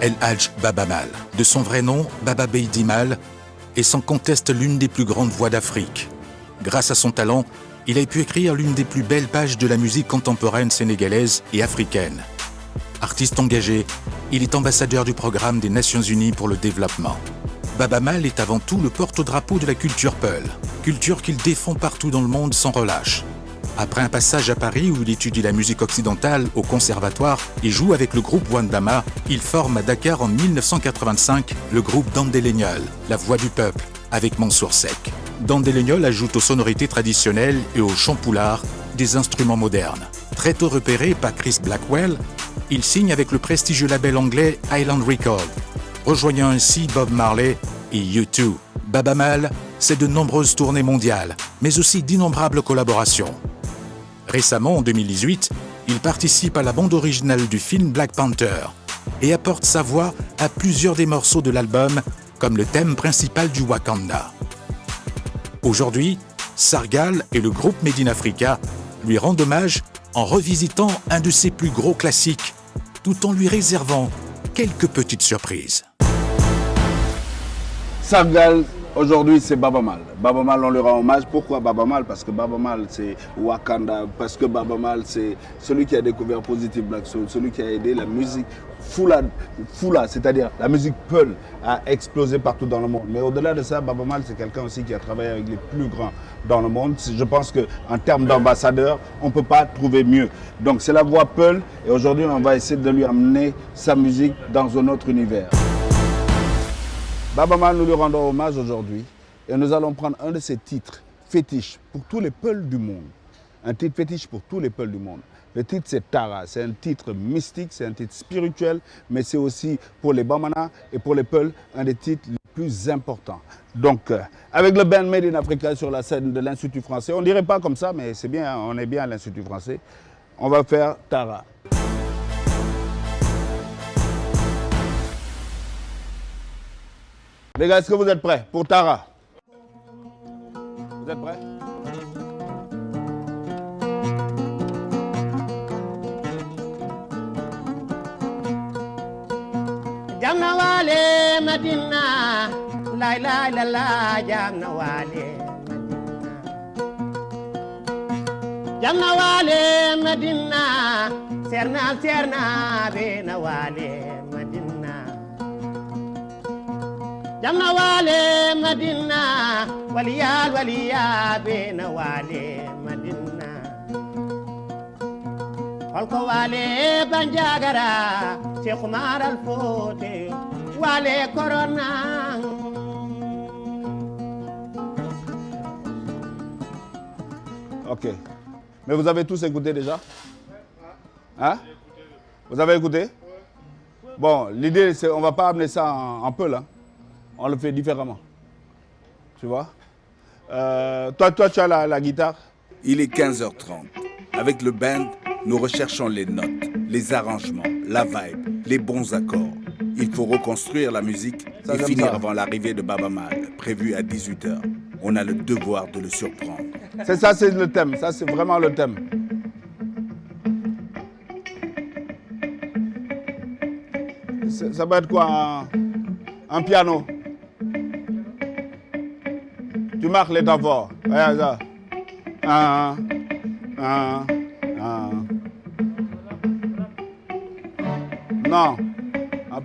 El Hadj Baba Mal, de son vrai nom Baba Beydi Mal, est sans conteste l'une des plus grandes voix d'Afrique. Grâce à son talent, il a pu écrire l'une des plus belles pages de la musique contemporaine sénégalaise et africaine. Artiste engagé, il est ambassadeur du programme des Nations Unies pour le développement. Baba Mal est avant tout le porte-drapeau de la culture Peul, culture qu'il défend partout dans le monde sans relâche. Après un passage à Paris où il étudie la musique occidentale au conservatoire et joue avec le groupe Wandama, il forme à Dakar en 1985 le groupe Dandelegnol, la voix du peuple, avec Mansour Seck. Dandelegnol ajoute aux sonorités traditionnelles et aux chants poulards des instruments modernes. Très tôt repéré par Chris Blackwell, il signe avec le prestigieux label anglais Island Records, rejoignant ainsi Bob Marley et U2. Baba Mal, c'est de nombreuses tournées mondiales, mais aussi d'innombrables collaborations. Récemment, en 2018, il participe à la bande originale du film Black Panther et apporte sa voix à plusieurs des morceaux de l'album, comme le thème principal du Wakanda. Aujourd'hui, Sargal et le groupe Made in Africa lui rendent hommage en revisitant un de ses plus gros classiques, tout en lui réservant quelques petites surprises. Sargal, aujourd'hui c'est Baba Mal. Baba Mal, on lui rend hommage. Pourquoi Baba Mal? Parce que Baba Mal c'est Wakanda, parce que Baba Mal c'est celui qui a découvert Positive Black Soul, celui qui a aidé la musique Fula, c'est-à-dire la musique Peul, à exploser partout dans le monde. Mais au-delà de ça, Baba Mal c'est quelqu'un aussi qui a travaillé avec les plus grands dans le monde. Je pense qu'en termes d'ambassadeur, on ne peut pas trouver mieux. Donc c'est la voix Peul et aujourd'hui on va essayer de lui amener sa musique dans un autre univers. Baba Mal, nous lui rendons hommage aujourd'hui et nous allons prendre un de ses titres fétiches pour tous les Peuls du monde. Un titre fétiche pour tous les Peuls du monde. Le titre c'est Tara, c'est un titre mystique, c'est un titre spirituel, mais c'est aussi pour les Bamana et pour les Peuls un des titres les plus importants. Donc avec le band Made in Africa sur la scène de l'Institut français, on ne dirait pas comme ça, mais c'est bien, on est bien à l'Institut français, on va faire Tara. Les gars, est-ce que vous êtes prêts pour Tara? Vous êtes prêts? Jamna wale Madina, la la la la, jamna wale Madina. Jamna wale Madina, serna bena wale Madina. Jamna wale Madina, waliya bena wale Madina. Holko wale Banjagara, Cheikh Umar Al Fouti, wale Corona. Ok. Mais vous avez tous écouté déjà? Hein? Vous avez écouté? Bon, l'idée c'est on ne va pas amener ça en Peul, hein. On le fait différemment. Tu vois? Toi, tu as la guitare? Il est 15h30. Avec le band, nous recherchons les notes, les arrangements, la vibe, les bons accords. Il faut reconstruire la musique et finir avant l'arrivée de Baba Mal, prévu à 18h. On a le devoir de le surprendre. C'est ça, c'est le thème. Ça, c'est vraiment le thème. Ça va être quoi? Un piano. Tu marques les temps forts. Regarde ça. Non.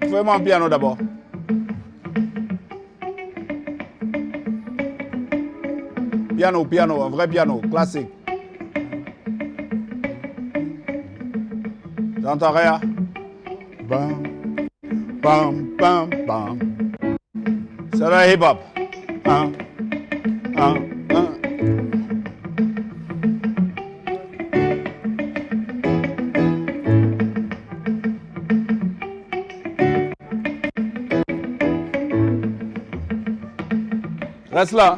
Fais-moi un piano d'abord. Piano, un vrai piano, classique. J'entends rien. Bam, bam, bam, bam. C'est le hip-hop. Reste là.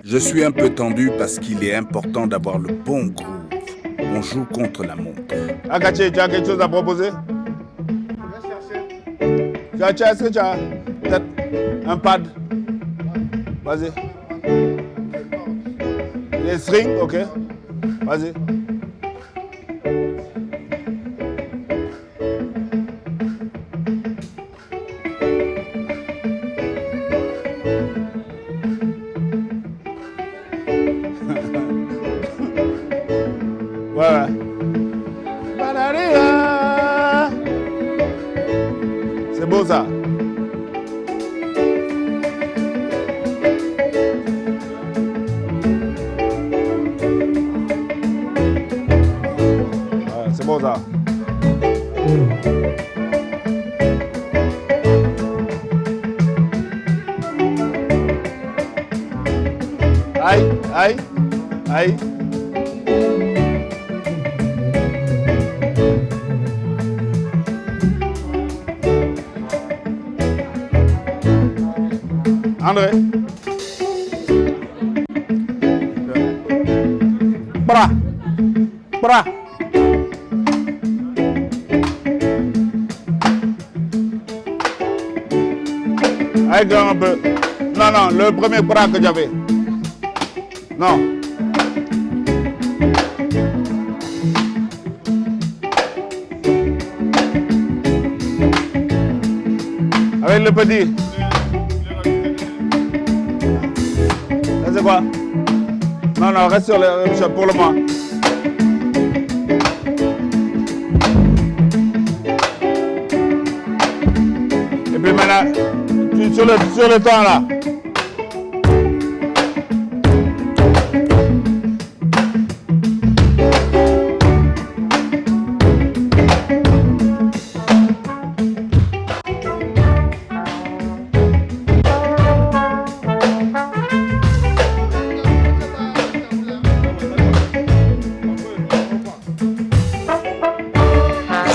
Je suis un peu tendu parce qu'il est important d'avoir le bon groove. On joue contre la montre. Akache, tu as quelque chose à proposer? Est-ce que tu as peut-être un pad? Vas-y. Les strings, ok. Vas-y. C'est beau ça. Ouais, c'est beau ça. Aïe, aïe, aïe. André. Bra. Bra. Allez, grand un peu. Non, non, le premier bras que j'avais. Non. Avec le petit. Ça c'est quoi? Non, non, reste sur le pour le moment. Et puis maintenant, sur le temps là.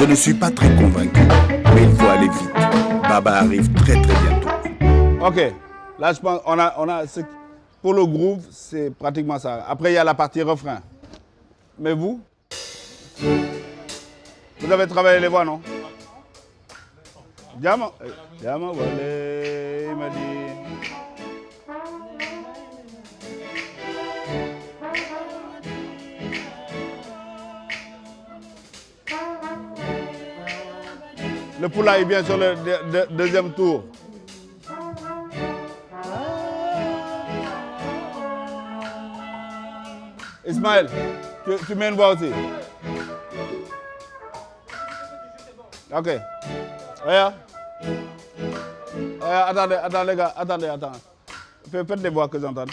Je ne suis pas très convaincu, mais il faut aller vite. Baba arrive très bientôt. Ok, là je pense on a pour le groove c'est pratiquement ça. Après il y a la partie refrain. Mais vous avez travaillé les voix, non? Diama Wale, il m'a dit. Le poulailler vient sur le deuxième tour. Ismaël, tu mets une voix aussi. Ok. Regarde. Attends les gars, attendez. Faites des voix que j'entende.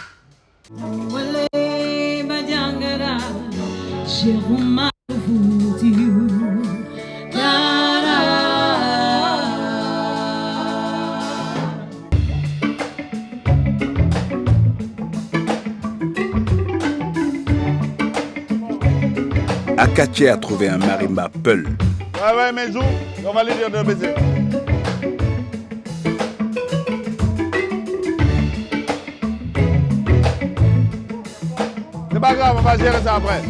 Akache a trouvé un marimba Peul. Ouais, mais Zou, on va lui dire de baiser. C'est pas grave, on va gérer ça après.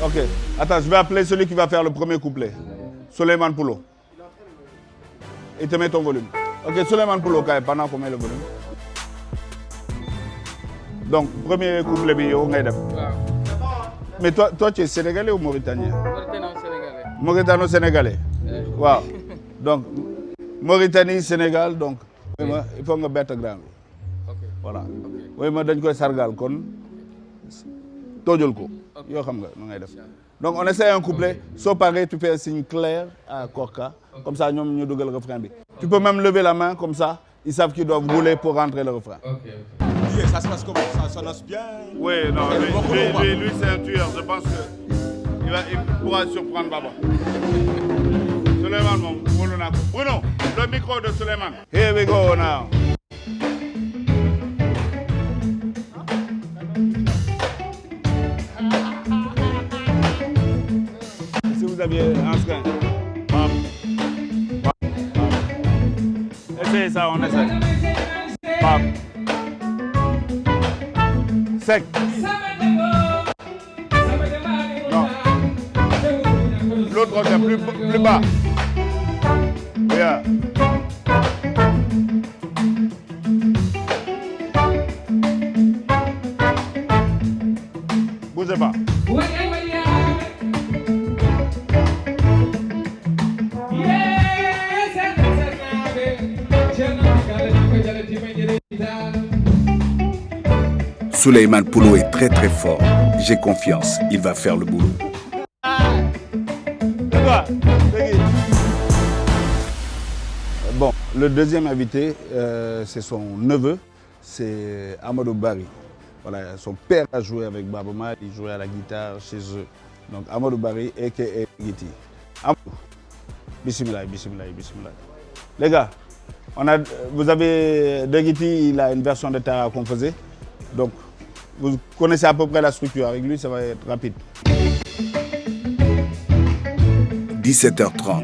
Ok, attends, je vais appeler celui qui va faire le premier couplet. Souleymane Poulo. Et te mets ton volume. Ok, Souleymane Poulo, pendant qu'on met le volume. Donc, premier couplet, mais toi, tu es sénégalais ou mauritanien? Mauritano-sénégalais. Wow. Donc, Mauritanie, Sénégal, donc, il faut que tu bête grand. Voilà. Oui, mais dañ koy sargal kon tojul ko. Yo xam nga nu ngay def. Donc on essaie un couplet, so pareil tu fais un signe clair à Korka, comme ça ñom ñu duggal refrain bi. Tu peux même lever la main comme ça, ils savent qu'ils doivent rouler pour rentrer le refrain. OK. Ça se passe comment? Ça lance bien? Oui, non, lui c'est un tueur, je pense qu'il pourra surprendre Baba. Souleymane, Bruno, le micro de Souleymane. Here we go now. Si vous aviez un screen. Essayez ça, on essaie. Sec. Non. L'autre c'est plus bas. Yeah. Bougez pas. Souleymane Poulo est très très fort. J'ai confiance, il va faire le boulot. Bon, le deuxième invité, c'est son neveu, c'est Amadou Barry. Voilà, son père a joué avec Baaba Maal, il jouait à la guitare chez eux. Donc Amadou Barry, a.k.a. Guiti. Amadou, bismillah, bismillah, bismillah. Les gars, vous avez de Guiti, il a une version de Tara qu'on faisait. Donc, vous connaissez à peu près la structure. Avec lui, ça va être rapide. 17h30.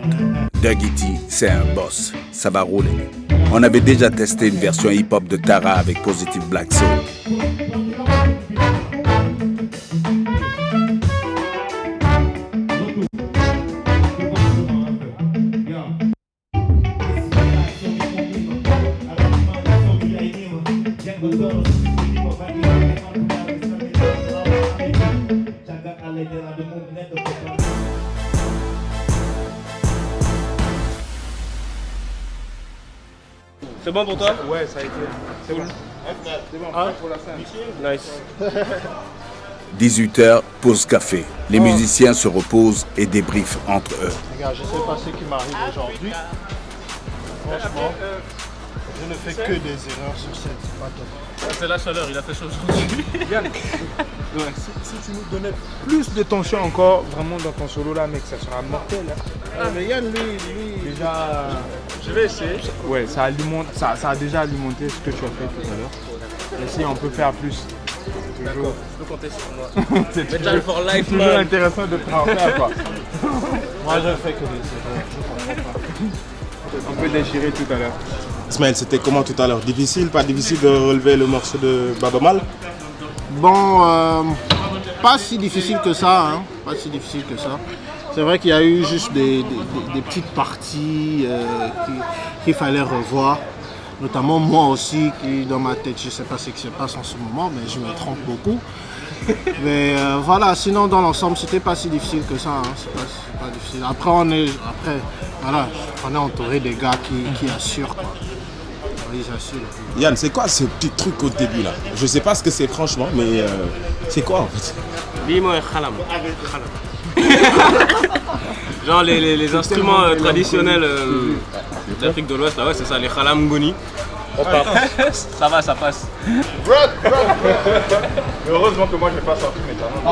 Dagiti, c'est un boss. Ça va rouler. On avait déjà testé une version hip-hop de Tara avec Positive Black Soul. C'est bon pour toi? Ouais, ça a été. C'est bon. C'est bon, pour la scène. Nice. 18h, pause café. Les musiciens se reposent et débriefent entre eux. Les gars, je ne sais pas ce qui m'arrive aujourd'hui. Franchement, je ne fais que des erreurs sur scène, c'est pas top. C'est la chaleur, il a fait chaud aujourd'hui. Yann, si tu nous donnais plus de tension encore, vraiment dans ton solo là, mec, ça sera mortel. Hein. Mais Yann, lui, Déjà, je vais essayer. Ouais, ça a déjà alimenté ce que tu as fait tout à l'heure. Et si on peut faire plus. D'accord, tu peux compter sur moi. C'est Metal for life, toujours man. intéressant de te faire quoi. moi je fais que des erreurs. On peut déchirer tout à l'heure. Ismaël, c'était comment tout à l'heure? Difficile, pas difficile de relever le morceau de Baaba Maal? Bon, pas si difficile que ça, hein. Pas si difficile que ça. C'est vrai qu'il y a eu juste des petites parties qu'il fallait revoir. Notamment moi aussi, qui dans ma tête, je ne sais pas ce qui se passe en ce moment, mais je me trompe beaucoup. Mais voilà, sinon dans l'ensemble, c'était pas si difficile que ça. Hein. C'est pas difficile. Après, on est entouré des gars qui assurent, quoi. Ils assurent. Yann, c'est quoi ce petit truc au début là? Je sais pas ce que c'est franchement, mais c'est quoi en fait? Dis-moi, khalam. Genre les instruments traditionnels d'Afrique de l'Ouest, là, ouais, c'est ça, les khalam ngoni. Ça va, ça passe. Heureusement que moi je n'ai pas sorti mes talents.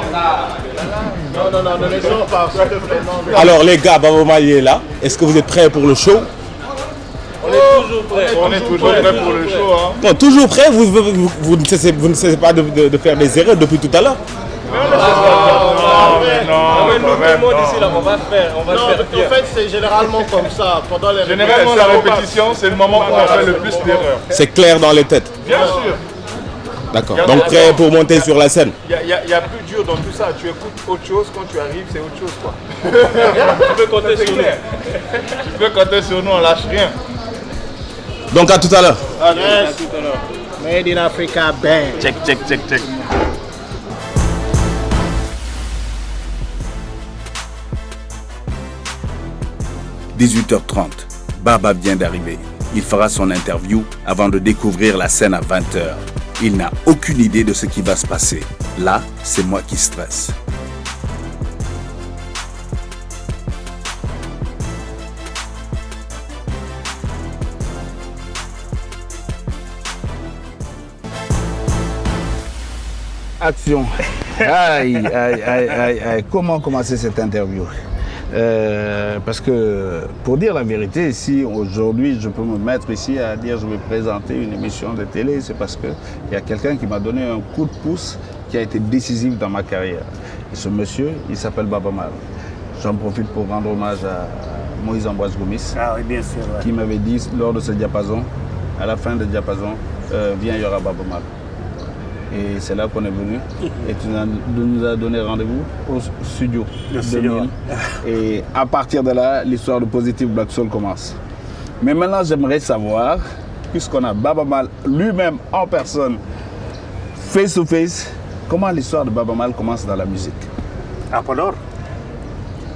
Non, ne laissons pas, s'il te plaît. Non. Alors les gars, Baaba Maal est là. Est-ce que vous êtes prêts pour le show? On est toujours prêts. On est toujours prêts pour le show. Hein. Non, toujours prêts. Vous ne cessez pas de faire des erreurs depuis tout à l'heure. Nous, tout le monde ici, là, on va le faire bien. En fait, c'est généralement comme ça. Pendant les Généralement, la répétition, c'est le moment où on fait le plus d'erreurs. C'est clair dans les têtes. Bien sûr. D'accord. Donc prêts pour monter sur la scène? Il y a plus dur dans tout ça. Tu écoutes autre chose, quand tu arrives, c'est autre chose, quoi. Tu peux compter sur nous. Tu peux compter sur nous, on lâche rien. Donc à tout à l'heure. Yes. Made in Africa Band. Check. 18h30. Baba vient d'arriver. Il fera son interview avant de découvrir la scène à 20h. Il n'a aucune idée de ce qui va se passer. Là, c'est moi qui stresse. Action. Aïe. Comment commencer cette interview? Parce que, pour dire la vérité, si aujourd'hui je peux me mettre ici à dire je vais présenter une émission de télé, c'est parce qu'il y a quelqu'un qui m'a donné un coup de pouce qui a été décisif dans ma carrière. Et ce monsieur, il s'appelle Baaba Maal. J'en profite pour rendre hommage à Moïse Ambroise Gomis, qui m'avait dit lors de ce diapason, à la fin du diapason, viens, il y aura Baaba Maal. Et c'est là qu'on est venu. Et tu nous as donné rendez-vous au studio 2000. Et à partir de là, l'histoire de Positive Black Soul commence. Mais maintenant, j'aimerais savoir, puisqu'on a Baaba Maal lui-même en personne, face to face, comment l'histoire de Baaba Maal commence dans la musique? À Podor.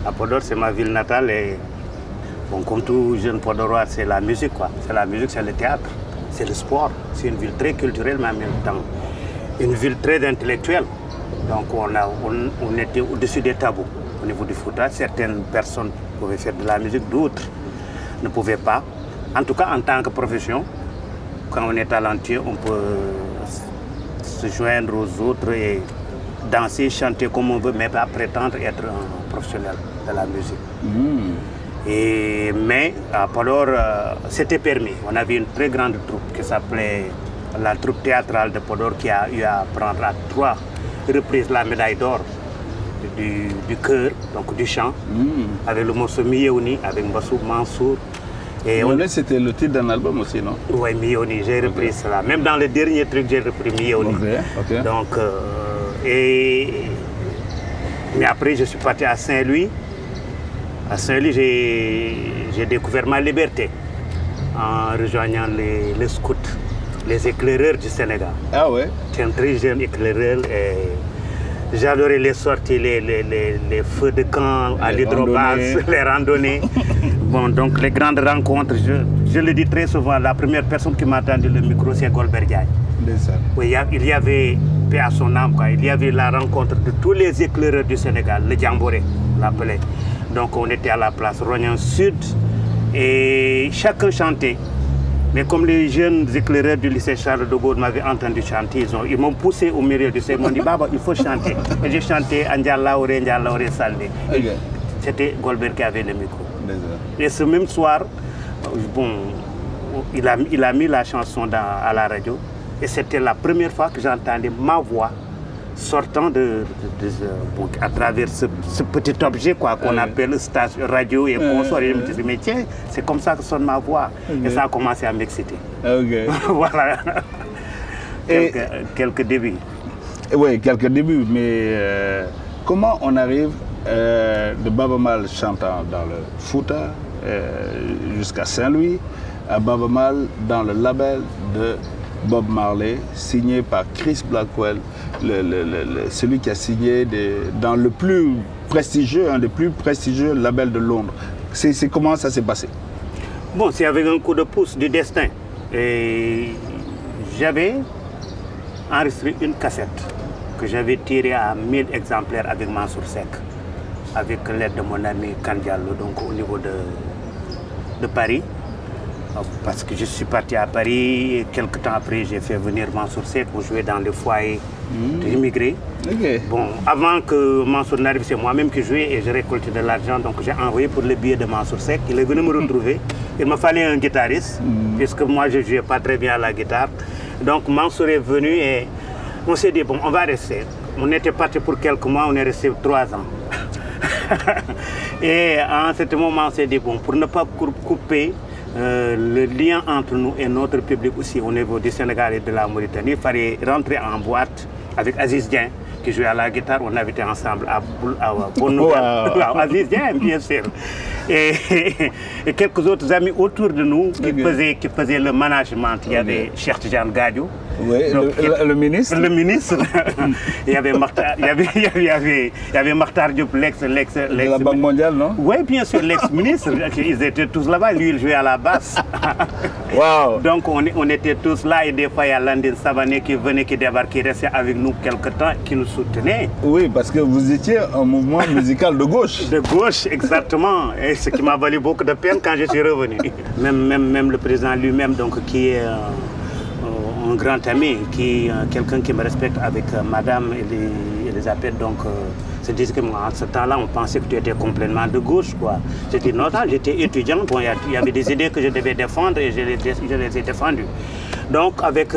À Podor, c'est ma ville natale et bon, comme tout jeune Podorois, c'est la musique, quoi. C'est la musique, c'est le théâtre, c'est le sport. C'est une ville très culturelle, mais en même temps une ville très intellectuelle. Donc on était au-dessus des tabous au niveau du Fouta. Certaines personnes pouvaient faire de la musique, d'autres ne pouvaient pas. En tout cas, en tant que profession, quand on est talentueux, on peut se joindre aux autres et danser, chanter comme on veut, mais pas prétendre être un professionnel de la musique. Mais à Podor, c'était permis. On avait une très grande troupe qui s'appelait la troupe théâtrale de Podor, qui a eu à prendre à 3 reprises la médaille d'or du chœur, donc du chant, avec le morceau Miyeoni, avec Mbassou Mansour. Et c'était le titre d'un album aussi, non? Oui, Miyeoni, j'ai repris cela. Même dans le dernier truc, j'ai repris Miyeoni. Donc, mais après, je suis parti à Saint-Louis. À Saint-Louis, j'ai découvert ma liberté en rejoignant les scouts, les éclaireurs du Sénégal. Ah ouais? J'étais un très jeune éclaireur et j'adorais les sorties, les feux de camp à l'hydrobase, les randonnées. Bon, donc les grandes rencontres, je le dis très souvent, la première personne qui m'a tendu le micro, c'est Golbert Diagne. Oui, il y avait, paix à son âme, quoi, il y avait la rencontre de tous les éclaireurs du Sénégal, le Djamboré, on l'appelait. Donc on était à la place Rognan Sud et chacun chantait. Mais comme les jeunes éclaireurs du lycée Charles de Gaulle m'avaient entendu chanter, ils m'ont poussé au milieu du lycée, ils m'ont dit Baba, il faut chanter. Et j'ai chanté Andjalaore Saldé. C'était Golbert qui avait le micro. Et ce même soir, bon, il a mis la chanson à la radio. Et c'était la première fois que j'entendais ma voix sortant à travers ce petit objet qu'on appelle station radio et consort. Et je me disais, mais tiens, c'est comme ça que sonne ma voix. Et ça a commencé à m'exciter. Voilà. Quelques débuts. Oui, quelques débuts. Mais comment on arrive de Baba Mal chantant dans le Fouta jusqu'à Saint-Louis à Baba Mal dans le label de Bob Marley, signé par Chris Blackwell, celui qui a signé dans le plus prestigieux, un des plus prestigieux labels de Londres. C'est comment ça s'est passé? Bon, c'est avec un coup de pouce du destin. Et j'avais enregistré une cassette que j'avais tirée à 1000 exemplaires avec Mansour Seck, avec l'aide de mon ami Kandiallo, donc au niveau de Paris. Parce que je suis parti à Paris et quelques temps après, j'ai fait venir Mansour Seck pour jouer dans le foyer d'immigrés. Bon, avant que Mansour n'arrive, c'est moi-même qui jouais et j'ai récolté de l'argent. Donc j'ai envoyé pour le billet de Mansour Seck. Il est venu me retrouver. Il me fallait un guitariste, puisque moi je ne jouais pas très bien à la guitare. Donc Mansour est venu et on s'est dit, bon, on va rester. On était parti pour quelques mois, on est resté 3 ans. Et à ce moment, on s'est dit, bon, pour ne pas couper le lien entre nous et notre public aussi au niveau du Sénégal et de la Mauritanie, il fallait rentrer en boîte avec Aziz Dieng qui jouait à la guitare. On habitait ensemble à Bonne-Nouvelle. Aziz Dieng, bien sûr. Et quelques autres amis autour de nous qui faisaient le management. Il y avait Cheikh Tidiane Gadio. Oui, le ministre. Le ministre. Il y avait Makhtar Diop, l'ex de la Banque mondiale, non? Oui, bien sûr, l'ex-ministre. Ils étaient tous là-bas. Lui, il jouait à la basse. Wow. Donc, on était tous là. Et des fois, il y a Landine Savané qui venait, qui débarquait, qui restait avec nous quelque temps, qui nous soutenait. Oui, parce que vous étiez un mouvement musical de gauche. De gauche, exactement. Et ce qui m'a valu beaucoup de peine quand je suis revenu. Même le président lui-même, donc, qui est un grand ami, quelqu'un qui me respecte avec madame Elisabeth, donc se disait que moi, en ce temps-là, on pensait que tu étais complètement de gauche, quoi. J'ai dit non, j'étais étudiant, bon, il y avait des idées que je devais défendre et je les ai défendues. Donc avec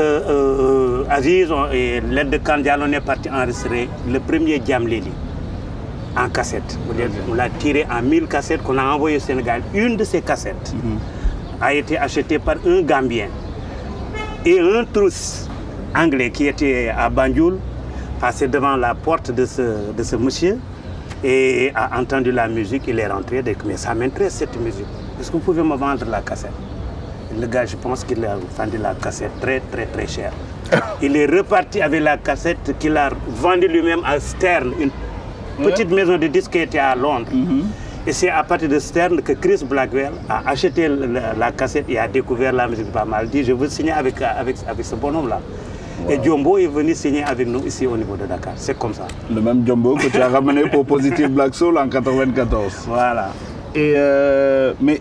Aziz et l'aide de Kandial, on est parti enregistrer le premier Djamleli en cassette. On l'a tiré en 1000 cassettes qu'on a envoyé au Sénégal. Une de ces cassettes a été achetée par un Gambien. Et un trousse anglais qui était à Banjul passait devant la porte de ce monsieur et a entendu la musique. Il est rentré, mais ça m'intéresse cette musique. Est-ce que vous pouvez me vendre la cassette? Le gars, je pense qu'il a vendu la cassette très très très cher. Il est reparti avec la cassette qu'il a vendue lui-même à Stern, une petite maison de disques qui était à Londres. Et c'est à partir de Stern que Chris Blackwell a acheté la cassette et a découvert la musique de Baba Mal. Il dit, je veux signer avec ce bonhomme-là. Et Jumbo est venu signer avec nous ici au niveau de Dakar. C'est comme ça. Le même Jumbo que tu as ramené pour Positive Black Soul en 94. Voilà. Et mais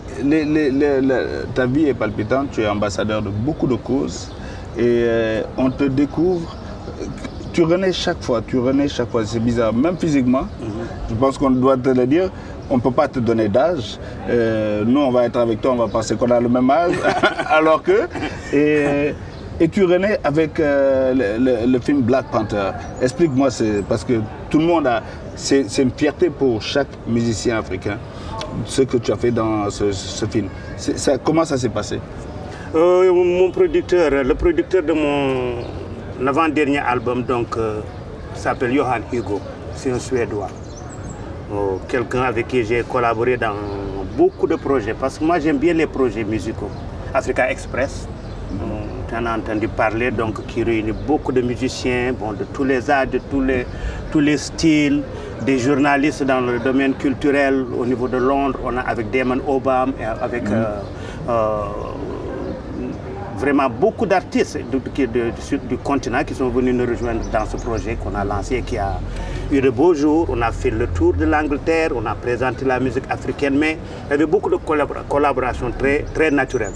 ta vie est palpitante, tu es ambassadeur de beaucoup de causes et on te découvre, tu renais chaque fois, c'est bizarre, même physiquement, je pense qu'on doit te le dire, on ne peut pas te donner d'âge, nous on va être avec toi, on va penser qu'on a le même âge, alors que... Et tu renais avec le film Black Panther. Explique-moi, parce que tout le monde a... C'est une fierté pour chaque musicien africain, ce que tu as fait dans ce film. Comment ça s'est passé? Mon producteur, le producteur de mon avant-dernier album, donc, s'appelle Johan Hugo. C'est un Suédois. Quelqu'un avec qui j'ai collaboré dans beaucoup de projets. Parce que moi, j'aime bien les projets musicaux. Africa Express. Tu en as entendu parler, donc, qui réunit beaucoup de musiciens, bon, de tous les âges, de tous les styles, des journalistes dans le domaine culturel au niveau de Londres. On a avec Damon Obama, avec vraiment beaucoup d'artistes du continent qui sont venus nous rejoindre dans ce projet qu'on a lancé et qui a eu de beaux jours. On a fait le tour de l'Angleterre, on a présenté la musique africaine, mais il y avait beaucoup de collaborations très, très naturelles.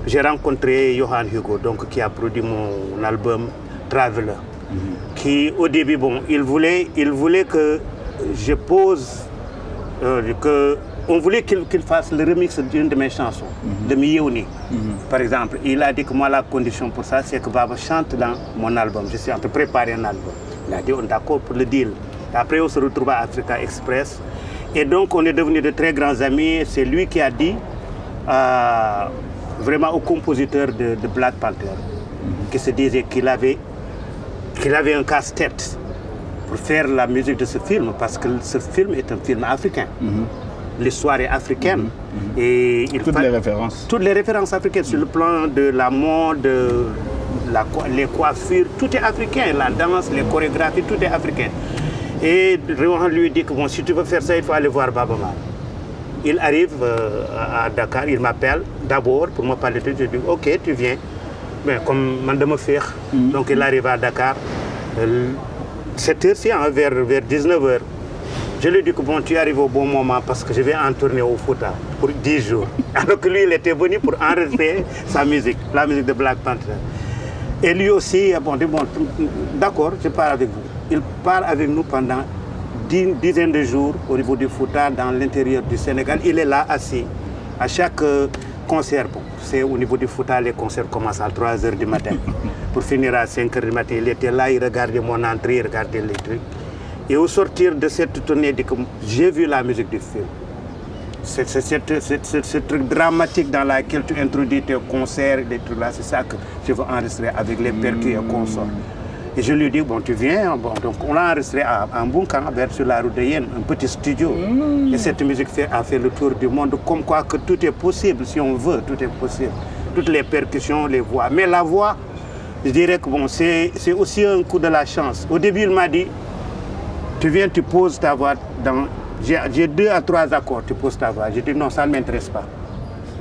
J'ai rencontré Johan Hugo, donc, qui a produit mon album Traveler, qui au début, bon, il voulait que je pose, on voulait qu'il fasse le remix d'une de mes chansons, de Miyouni. Par exemple, il a dit que moi, la condition pour ça, c'est que Baba chante dans mon album. Je suis en train de préparer un album. Il a dit, on est d'accord pour le deal. Après, on se retrouve à Africa Express. Et donc, on est devenus de très grands amis. C'est lui qui a dit vraiment au compositeur de Black Panther, qui se disait qu'il avait un casse-tête pour faire la musique de ce film, parce que ce film est un film africain. L'histoire est africaine. Et toutes les références africaines sur le plan de la mode, les coiffures, tout est africain, la danse, les chorégraphies, tout est africain. Et Réwan lui dit que bon, si tu veux faire ça, il faut aller voir Baba Mal. Il arrive à Dakar, il m'appelle d'abord pour me parler de tout. Je dis ok, tu viens. Mais comme je me fais, donc il arrive à Dakar, cette heure-ci, hein, vers 19h. Je lui dis que bon, tu arrives au bon moment parce que je vais en tourner au Fouta pour 10 jours. Alors que lui, il était venu pour enregistrer sa musique, la musique de Black Panther. Et lui aussi, bon, dit bon, d'accord, je pars avec vous. Il part avec nous pendant une dizaine de jours au niveau du Fouta, dans l'intérieur du Sénégal. Il est là assis. À chaque concert, bon, c'est au niveau du Fouta, les concerts commencent à 3h du matin. Pour finir à 5h du matin, il était là, il regardait mon entrée, il regardait les trucs. Et au sortir de cette tournée, j'ai vu la musique du film. C'est ce truc dramatique dans lequel tu introduis tes concerts, des trucs là, c'est ça que je veux enregistrer avec les percus et consorts. Et je lui dis, bon, tu viens, bon, donc on l'a enregistré à Mbunkan, sur la route de Yen, un petit studio. Et cette musique a fait le tour du monde, comme quoi que tout est possible, si on veut, tout est possible. Toutes les percussions, les voix. Mais la voix, je dirais que bon, c'est aussi un coup de la chance. Au début, il m'a dit, tu viens, tu poses ta voix dans... J'ai 2 à 3 accords, tu poses ta voix. J'ai dit non, ça ne m'intéresse pas.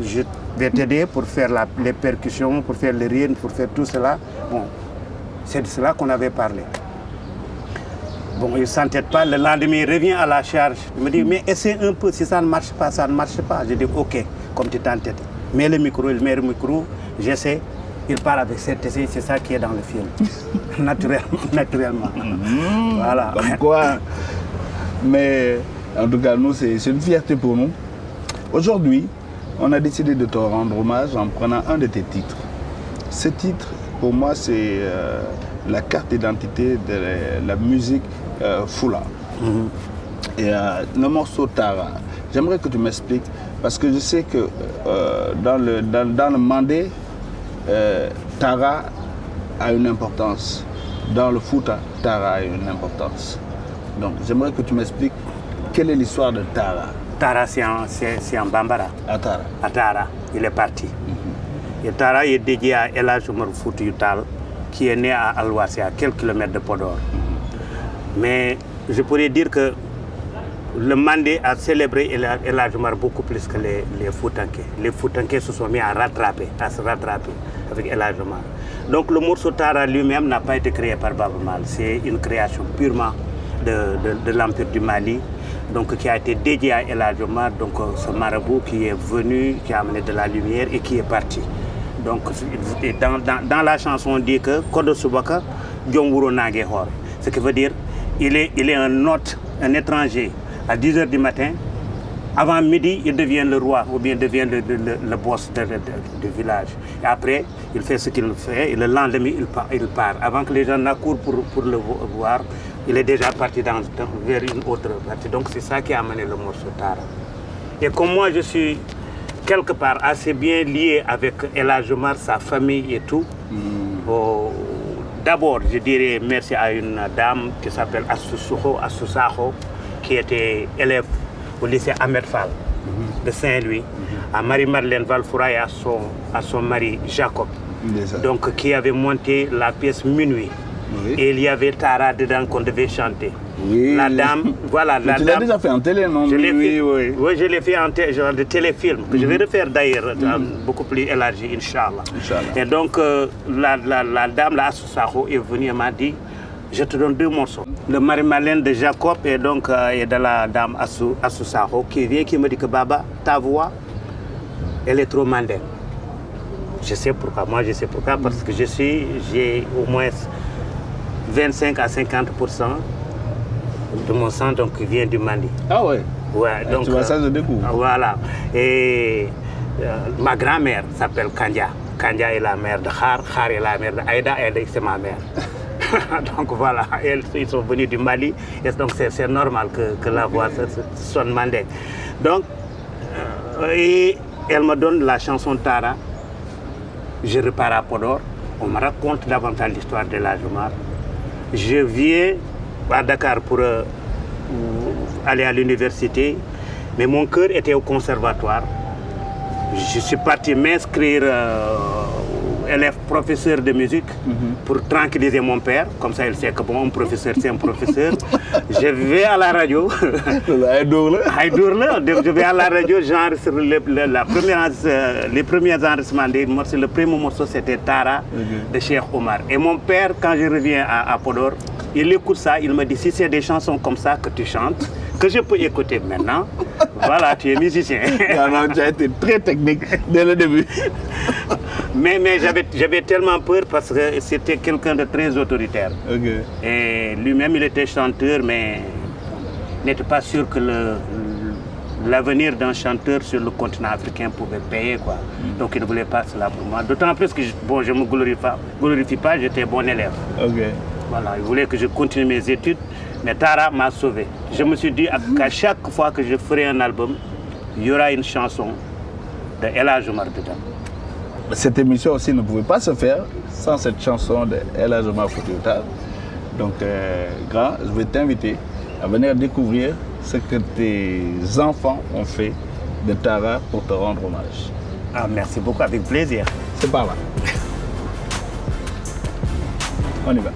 Je vais t'aider pour faire les percussions, pour faire les rythmes, pour faire tout cela. Bon, c'est de cela qu'on avait parlé. Bon, il ne s'entête pas. Le lendemain, il revient à la charge. Il me dit, mais essaie un peu. Si ça ne marche pas, ça ne marche pas. Je dis, ok, comme tu t'entêtes. Mets le micro, il met le micro. J'essaie. Il part avec cet essai. C'est ça qui est dans le film. Naturellement. Voilà. Comme quoi. Mais en tout cas, nous, c'est une fierté pour nous. Aujourd'hui, on a décidé de te rendre hommage en prenant un de tes titres. Ce titre, pour moi, c'est la carte d'identité de la musique Fula. Et le morceau Tara, j'aimerais que tu m'expliques, parce que je sais que dans le Mandé, Tara a une importance. Dans le Fouta, Tara a une importance. Donc, j'aimerais que tu m'expliques quelle est l'histoire de Tara. Tara, c'est en Bambara. À Tara. À Tara, il est parti. Et Tara est dédié à Elhadj Omar Foutiyou Tall, qui est né à Alwassi, à quelques kilomètres de Podor. Mais je pourrais dire que le Mandé a célébré El Hadj Omar beaucoup plus que les Foutanké. Les Foutanké se sont mis à se rattraper avec El Hadj Omar. Donc le morceau Tara lui-même n'a pas été créé par Baba Maal. C'est une création purement de l'Empire du Mali, donc qui a été dédié à El Hadj Omar, donc ce marabout qui est venu, qui a amené de la lumière et qui est parti. Donc dans la chanson on dit que Kodo Subaka Djonguro Nage Hor, ce qui veut dire il est un hôte, un étranger à 10h du matin. Avant midi, il devient le roi ou bien devient le boss du village. Et après, il fait ce qu'il fait et le lendemain, il part. Avant que les gens n'accourent pour le voir, il est déjà parti vers une autre partie. Donc c'est ça qui a amené le morceau Tara. Et comme moi, je suis quelque part assez bien lié avec El Hadj Omar, sa famille et tout, d'abord, je dirais merci à une dame qui s'appelle Assou Sakho, qui était élève au lycée Ahmed Fall de Saint-Louis, à Marie-Madeleine Valfoura et à son mari Jacob, donc qui avait monté la pièce Minuit. Oui. Et il y avait Tara dedans qu'on devait chanter. Oui. La dame, voilà. Tu l'as déjà fait en télé, non? Oui, je l'ai fait en genre de téléfilm, que je vais refaire d'ailleurs, beaucoup plus élargi, Inch'Allah. Et donc, la dame, la Assou Sakho, est venue et m'a dit, je te donne 2 morceaux. Le Marie-Madeleine de Jacob et donc et de la dame Assou Sakho qui vient, qui me dit que Baba, ta voix, elle est trop mondaine. Je sais pourquoi, moi je sais pourquoi, parce que j'ai au moins 25 à 50% de mon sang donc, qui vient du Mali. Ah ouais? Ouais, donc, tu vois ça, je découvre. Voilà. Et ma grand-mère s'appelle Kandia. Kandia est la mère de Khar, Khar est la mère d'Aïda, Aïda c'est ma mère. Donc voilà, ils sont venus du Mali, et donc c'est normal que la voix sonne mandé. Donc, et elle me donne la chanson Tara. Je repars à Podor, on me raconte davantage l'histoire de El Hadj Omar. Je viens à Dakar pour aller à l'université, mais mon cœur était au conservatoire. Je suis parti m'inscrire élève professeur de musique pour tranquilliser mon père, comme ça il sait que bon, un professeur c'est un professeur. Je vais à la radio, je vais à la radio, j'enregistre les premiers enregistrements des morceaux. Le premier morceau c'était Tara de Cheikh Omar. Et mon père, quand je reviens à Podor, il écoute ça, il me dit si c'est des chansons comme ça que tu chantes, que je peux écouter maintenant, voilà, tu es musicien. Non, tu as été très technique dès le début. Mais j'avais tellement peur parce que c'était quelqu'un de très autoritaire. Okay. Et lui-même, il était chanteur, mais n'était pas sûr que l'avenir d'un chanteur sur le continent africain pouvait payer, quoi. Donc il ne voulait pas cela pour moi. D'autant plus que je ne me glorifie pas, j'étais bon élève. Okay. Voilà, il voulait que je continue mes études, mais Tara m'a sauvé. Je me suis dit qu'à chaque fois que je ferai un album, il y aura une chanson de El Hadj Omar dedans. Cette émission aussi ne pouvait pas se faire sans cette chanson de El Hadj Omar Foutiyou Tall. Donc, grand, je vais t'inviter à venir découvrir ce que tes enfants ont fait de Tara pour te rendre hommage. Ah, merci beaucoup, avec plaisir. C'est par là. On y va.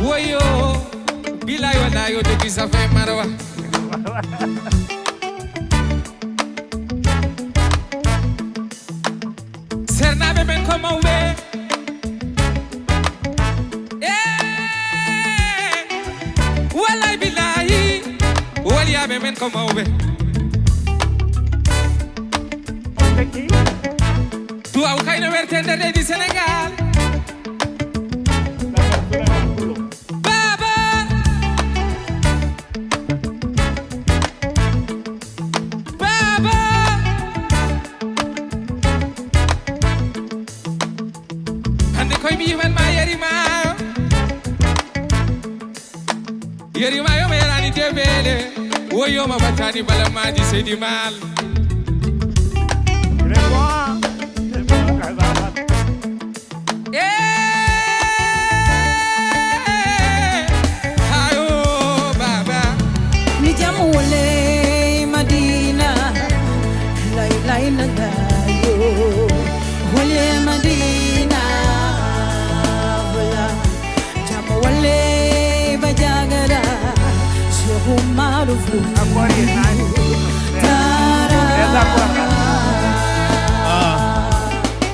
Wayo, bilay wala yo de ki sa fe marwa. Nabe men come away. Well, I be lying. Well, yeah, men come away. Tu au kind of vertente di Senegal. Baba. Baba. And they call me even my Yerima. Yerima yo me rani tebele. Wo yo ma batani bala ma di sedi mal.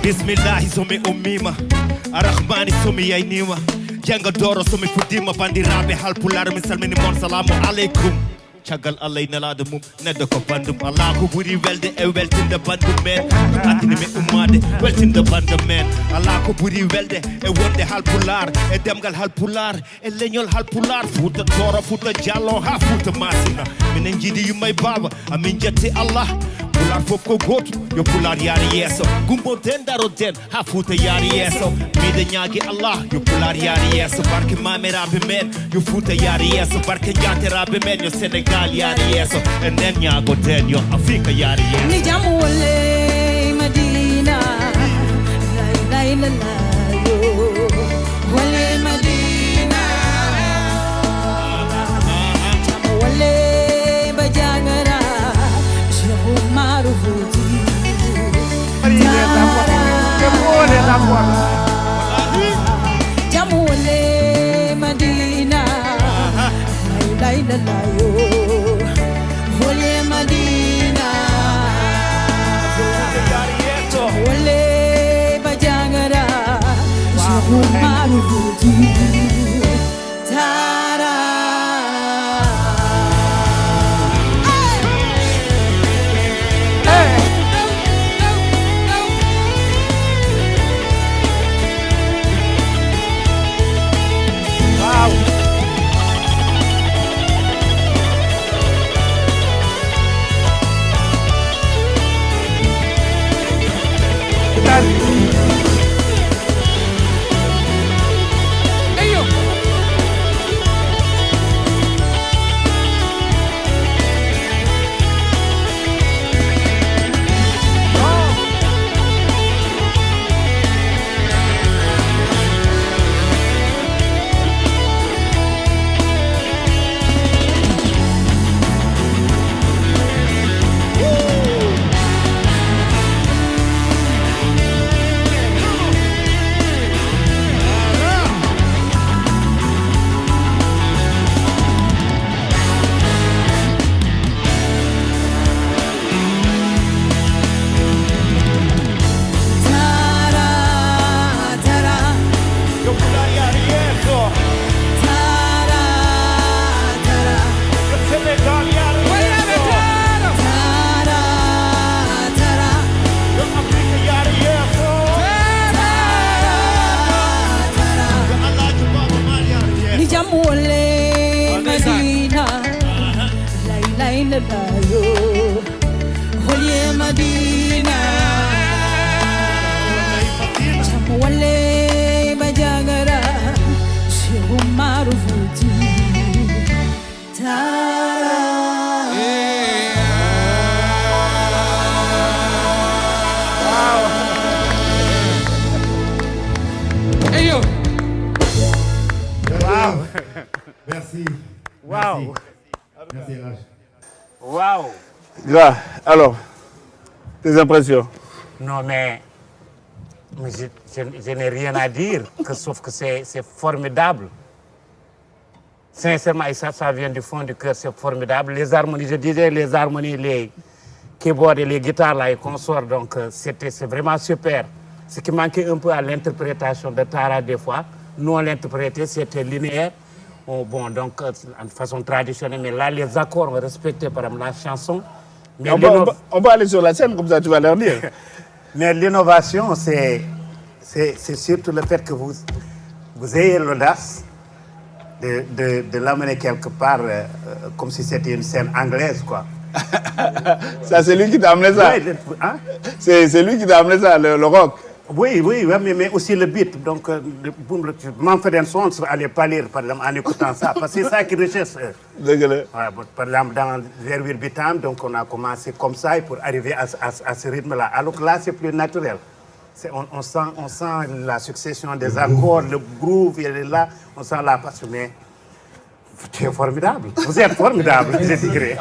Bismillahi somi ummima arrahmani somi yaynima janga doro somi fuddima bandiraɓe halpular mi salmini mon salamu aleykum caggal allah nelaɗo mum neɗɗo ko bandum ala ko ɓuuri welde e weltinde bandum men addini men ummade weltinde bandum men ala ko ɓuuri welde e wonde halpular e demgal halpular e leñol halpular fuuta toro fuuta diallo ha fuuta masina minen jiiɗi yummay baba amin jetti allah pular fof ko goto yo pular yaari yesso gumboten daroten ha fuuta yaari yesso miɗe ñaagui allah yo pular yaari yesso barke mamiraɓe men yo fuuta yaari yesso barke jatiraɓe men yo sénégal yaari yesso e nden ñaagoten yo afrique yaari yesso ni jaam wole madina la ilaha yo wole madina jaam wole bajagara Jamule Madina, la ilaha yo, Holy Madina, Jamule Bajangara, Shahumaruti, Tara. Merci. Waouh. Merci, Raj. Waouh. Gra, alors, tes impressions? Non, mais je n'ai rien à dire, sauf que c'est formidable. Sincèrement, et ça vient du fond du cœur, c'est formidable. Les harmonies, je disais, les harmonies, les keyboards et les guitares là, et consorts, donc c'est vraiment super. ce qui manquait un peu à l'interprétation de Tara des fois. Nous, on l'interprétait, c'était linéaire. Bon, donc, de façon traditionnelle, mais là, les accords ont respecté, par exemple, la chanson. Mais on peut aller sur la scène, comme ça, tu vas leur dire. Mais l'innovation, c'est surtout le fait que vous ayez l'audace de l'amener quelque part comme si c'était une scène anglaise, quoi. Ça, c'est lui qui t'a amené ça. Oui, hein? C'est lui qui t'a amené ça, le rock. Oui, mais aussi le beat. Donc, Manfred & Sons n'allait pas lire, par exemple, en écoutant ça, parce que c'est ça qu'ils recherchent. Ouais, par exemple, dans vers Wirbitam, donc on a commencé comme ça pour arriver à ce rythme-là. Alors que là, c'est plus naturel. On sent la succession des accords, le groove, il est là, on sent la passion. Mais tu es formidable. Vous êtes formidable, je dirais.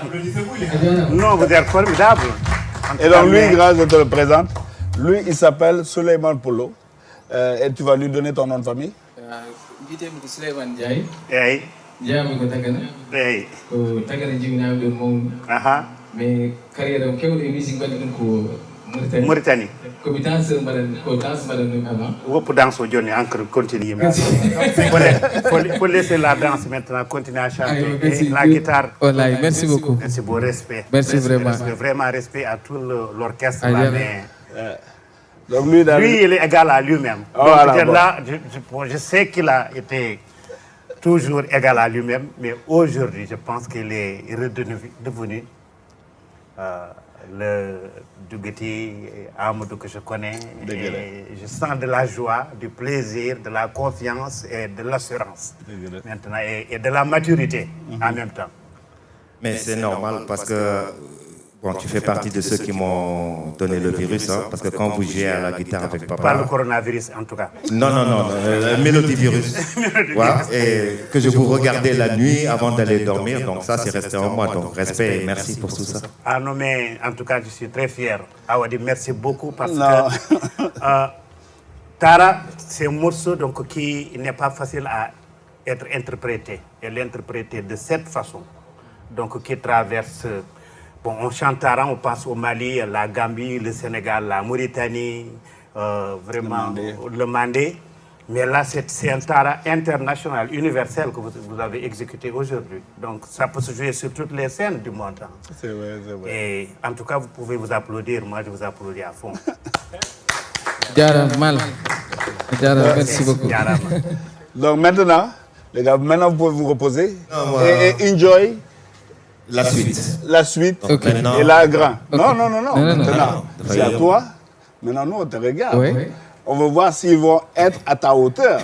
Non, vous êtes formidable. Et donc, lui, grâce, je te le présente. Lui, il s'appelle Souleymane Polo. Et tu vas lui donner ton nom de famille. Souleymane Ndiaye. Hey. Ndiaye ko Dagana. Hey. Ko Dagana jibinaɓe ɗon mawni. Mais carrière am kewɗo e musique mbaɗi ɗum ko Mauritanie. Comme danseur mbaɗan ko danse mbaɗan ɗum avant. Woppu danse o joni encore continue. Faut laisser la danse maintenant, continuer à chanter. Et la guitare. Wallahi, merci beaucoup. Merci, beau respect. Merci vraiment. Vraiment respect à tout l'orchestre là, mais... Donc lui, il est égal à lui-même. Là, je sais qu'il a été toujours égal à lui-même, mais aujourd'hui, je pense qu'il est devenu le Dougati Amadou que je connais. Et je sens de la joie, du plaisir, de la confiance et de l'assurance maintenant et de la maturité en même temps. Mais c'est normal parce que bon, tu fais partie de ceux qui m'ont donné le virus, hein, parce que quand vous jouez à la guitare avec papa... Pas le coronavirus en tout cas. Non, le mélodie-virus. Voilà, et que je vous regardais la nuit avant d'aller dormir, donc ça c'est resté en moi, donc respect et merci pour tout ça. Ah non, mais en tout cas je suis très fier. Awadi, merci beaucoup parce que Tara, c'est un morceau donc, qui n'est pas facile à être interprété. Et l'interpréter de cette façon, donc qui traverse... Bon, on chante Tara, on passe au Mali, la Gambie, le Sénégal, la Mauritanie, vraiment le Mandé. Mais là, c'est un Tara international, universel que vous avez exécuté aujourd'hui. Donc, ça peut se jouer sur toutes les scènes du monde. C'est vrai, c'est vrai. Et en tout cas, vous pouvez vous applaudir. Moi, je vous applaudis à fond. Merci beaucoup. Donc maintenant, les gars, maintenant vous pouvez vous reposer et enjoy la suite. La suite et la grand. Non. Maintenant, c'est à toi. Maintenant, nous, on te regarde. Oui. On veut voir s'ils vont être à ta hauteur.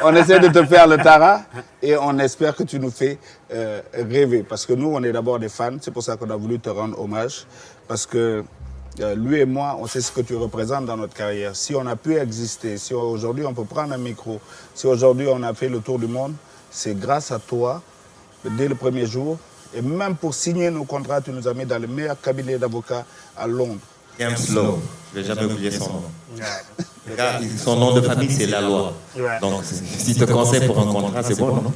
On essaie de te faire le Tara et on espère que tu nous fais rêver. Parce que nous, on est d'abord des fans. C'est pour ça qu'on a voulu te rendre hommage. Parce que lui et moi, on sait ce que tu représentes dans notre carrière. Si on a pu exister, si aujourd'hui on peut prendre un micro, si aujourd'hui on a fait le tour du monde, c'est grâce à toi, dès le premier jour. Et même pour signer nos contrats, tu nous as mis dans le meilleur cabinet d'avocats à Londres. James Lowe, je ne vais jamais oublier son nom. Son nom de famille, c'est La Loi. Donc, si tu te conseilles pour un contrat, c'est bon, non?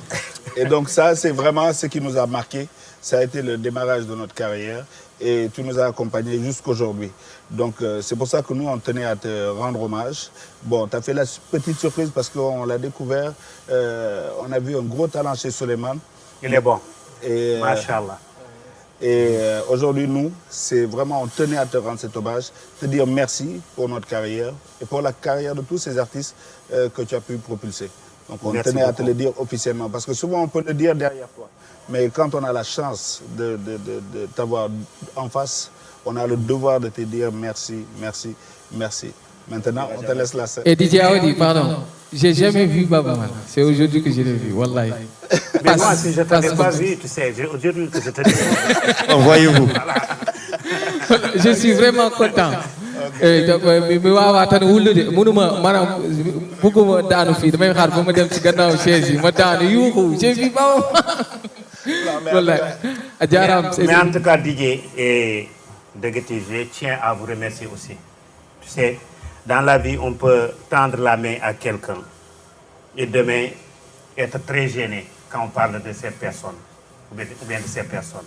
Et donc ça, c'est vraiment ce qui nous a marqué. Ça a été le démarrage de notre carrière et tu nous as accompagnés jusqu'aujourd'hui. Donc c'est pour ça que nous, on tenait à te rendre hommage. Bon, tu as fait la petite surprise parce qu'on l'a découvert. On a vu un gros talent chez Souleymane. Il est bon. Machallah. Et aujourd'hui, nous, c'est vraiment, on tenait à te rendre cet hommage, te dire merci pour notre carrière et pour la carrière de tous ces artistes que tu as pu propulser. Donc on tenait à te le dire officiellement, parce que souvent on peut le dire derrière toi. Mais quand on a la chance de t'avoir en face, on a le devoir de te dire merci, merci, merci. Maintenant, on te laisse la scène. Et DJ Audi, pardon, j'ai jamais vu Baba Mal. C'est aujourd'hui que je l'ai vu, wallahi. Mais moi, si je ne t'avais pas vu, tu sais, aujourd'hui que je te dis. Envoyez-vous. Je suis vraiment content. mi wawa tan wullude munuma manam bugguma daanu fii damay xaar ba ma dem ci gannaaw chaise yi ma daanu yuuxu j'ai vu Baba wallahi a jaaraam. Mais en tout cas, DJ et Degeti, je tiens à vous remercier aussi. Tu sais, dans la vie, on peut tendre la main à quelqu'un et demain être très gêné quand on parle de ces personnes ou bien de ces personnes.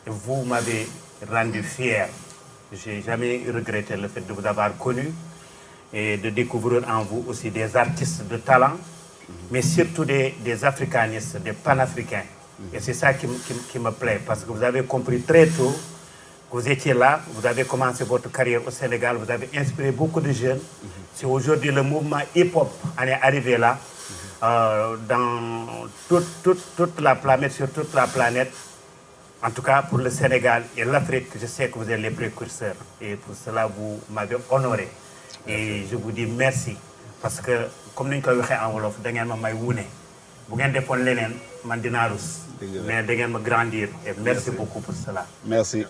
Et vous m'avez rendu fier. Je n'ai jamais regretté le fait de vous avoir connu et de découvrir en vous aussi des artistes de talent, mais surtout des africanistes, des panafricains. Et c'est ça qui me plaît, parce que vous avez compris très tôt, vous étiez là, vous avez commencé votre carrière au Sénégal, vous avez inspiré beaucoup de jeunes. C'est aujourd'hui le mouvement hip-hop en est arrivé là, dans toute la planète, sur toute la planète. En tout cas, pour le Sénégal et l'Afrique, je sais que vous êtes les précurseurs. Et pour cela, vous m'avez honoré. Et je vous dis merci. Parce que, comme nous l'avons dit en Wolof, vous avez dit vous avez fait l'enen, mais vous avez grandir. Et merci beaucoup pour cela. Merci.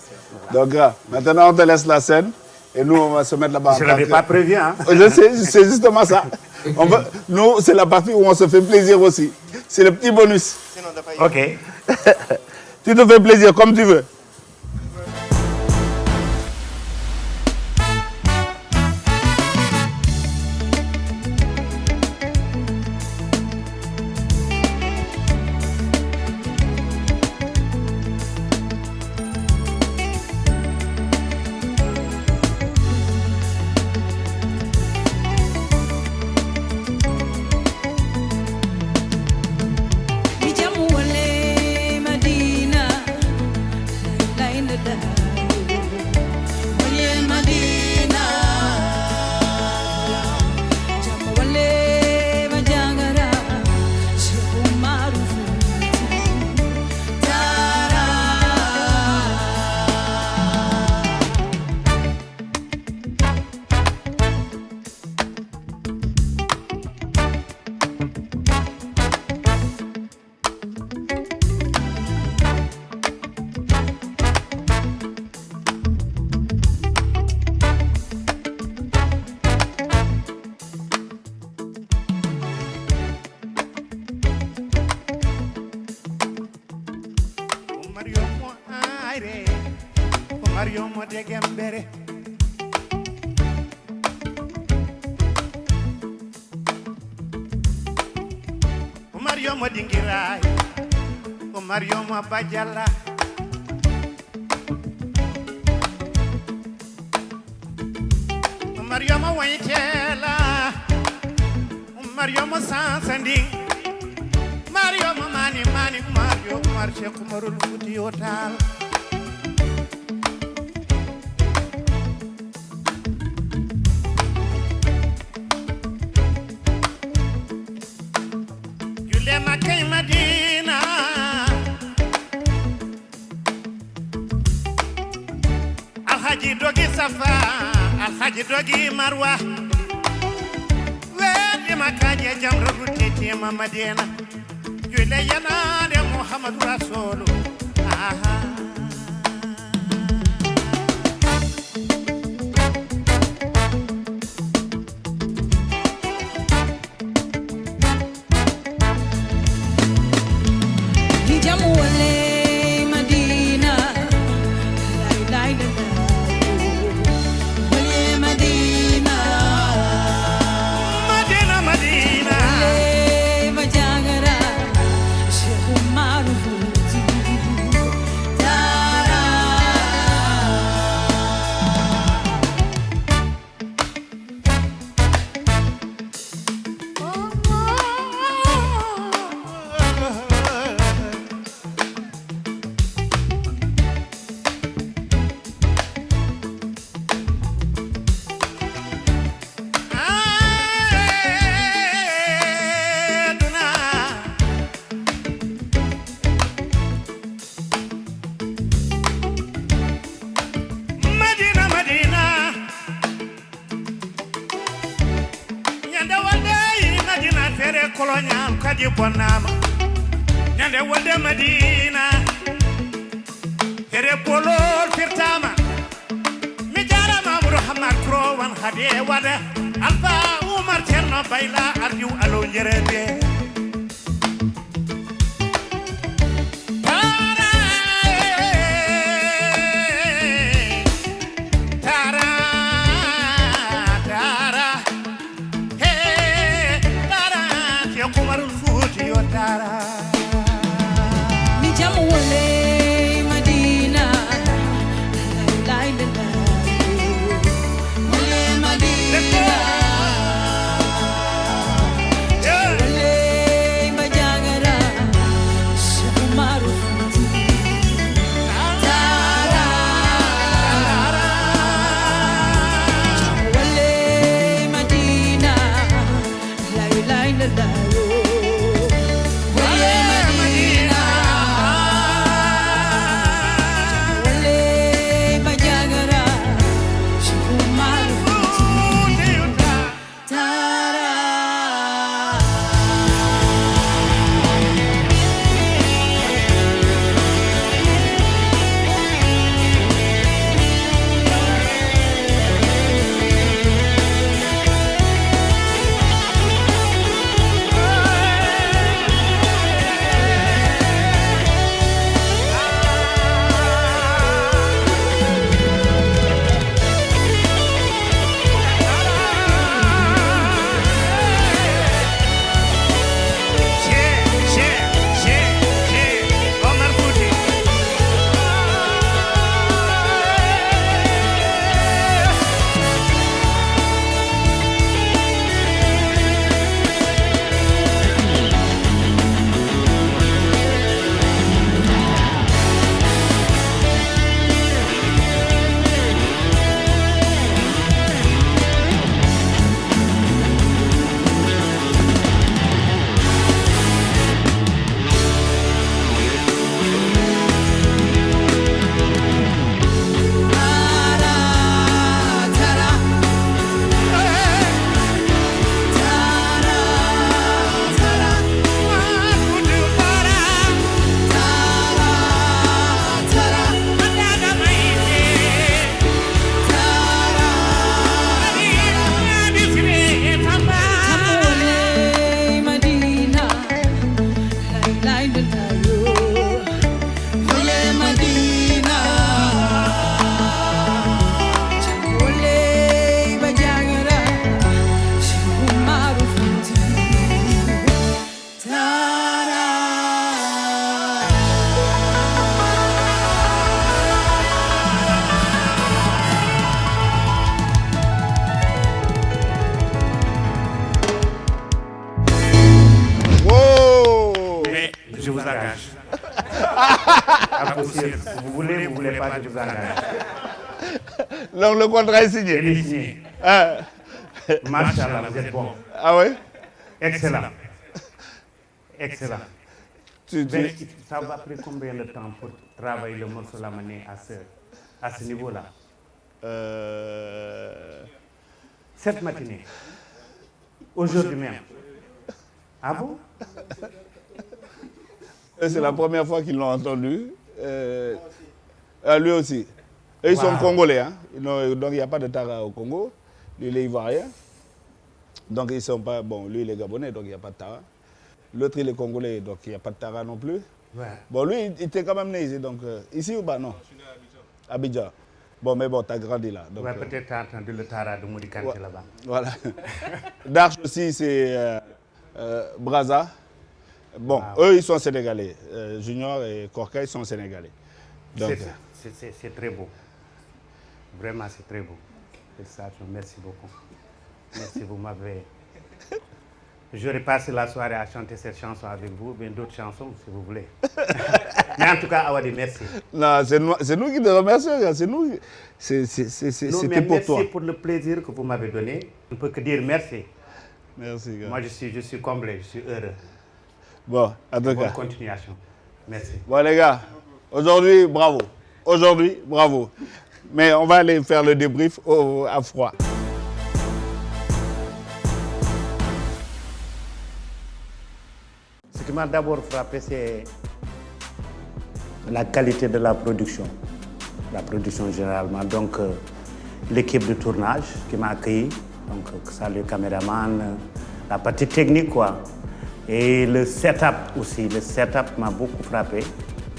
Donc, maintenant, on te laisse la scène. Et nous, on va se mettre là-bas. Je ne l'avais pas prévu, hein. Je sais, c'est justement ça. Nous, c'est la partie où on se fait plaisir aussi. C'est le petit bonus. Ok. Tu te fais plaisir comme tu veux. Bajala Mariama Waitela Mariama Sansandi Mariama Mani Mario Marche Kumarul Futi Hotel Yulema Kay Madina Alhaji Dogi Safa, Alhaji Dogi Marwa, Wedi Makaje Jamra Rutiti Mamadena, Yule Yana de Muhammad Rasulu. Colonial Kadi Bonama Nyande Wade Medina Ere Polo Firtama Mijara Mamuru Hamad Krowan Hade Wada Alfa Umar Terno Baila Arju Alo Njerebe aussi, si vous voulez pas, je vous engage. Donc le contrat est signé. Il est signé. Machallah, vous êtes bon. Ah oui? Excellent. Excellent. Mais ça va prendre combien de temps pour travailler le morceau Lamané à ce niveau-là? Cette matinée. Aujourd'hui même. Ah bon? C'est la première fois qu'ils l'ont entendu. Lui aussi. Eux, ils sont congolais, hein? Donc il n'y a pas de Tara au Congo. Lui, il est ivoirien. Donc ils ne sont pas... Bon, lui, il est gabonais, donc il n'y a pas de Tara. L'autre, il est congolais, donc il n'y a pas de Tara non plus. Ouais. Bon, lui, il était quand même né ici, donc... ici ou pas, non? Je suis né à Abidjan. Abidjan. Bon, mais bon, tu as grandi là. Donc, peut-être tu as entendu le Tara de Modi Kanté là-bas. Voilà. Darche aussi, c'est Brazza. Bon, eux, ils sont sénégalais. Junior et Korka, ils sont sénégalais. C'est très beau. Vraiment, c'est très beau. Merci beaucoup. Merci, vous m'avez... J'aurais passé la soirée à chanter cette chanson avec vous, bien d'autres chansons, si vous voulez. Mais en tout cas, Awadi, merci. Non, c'est nous qui te remercions. C'est nous. C'était pour toi. Merci pour le plaisir que vous m'avez donné. On ne peut que dire merci. Merci, gars. Moi, je suis comblé, je suis heureux. Bon, en tout cas. Bonne continuation. Merci. Bon, les gars, aujourd'hui, bravo. Aujourd'hui, bravo. Mais on va aller faire le débrief à froid. Ce qui m'a d'abord frappé, c'est la qualité de la production. La production généralement. Donc, l'équipe de tournage qui m'a accueilli. Donc, que ça, le caméraman, la partie technique, quoi. Et le setup aussi. Le setup m'a beaucoup frappé.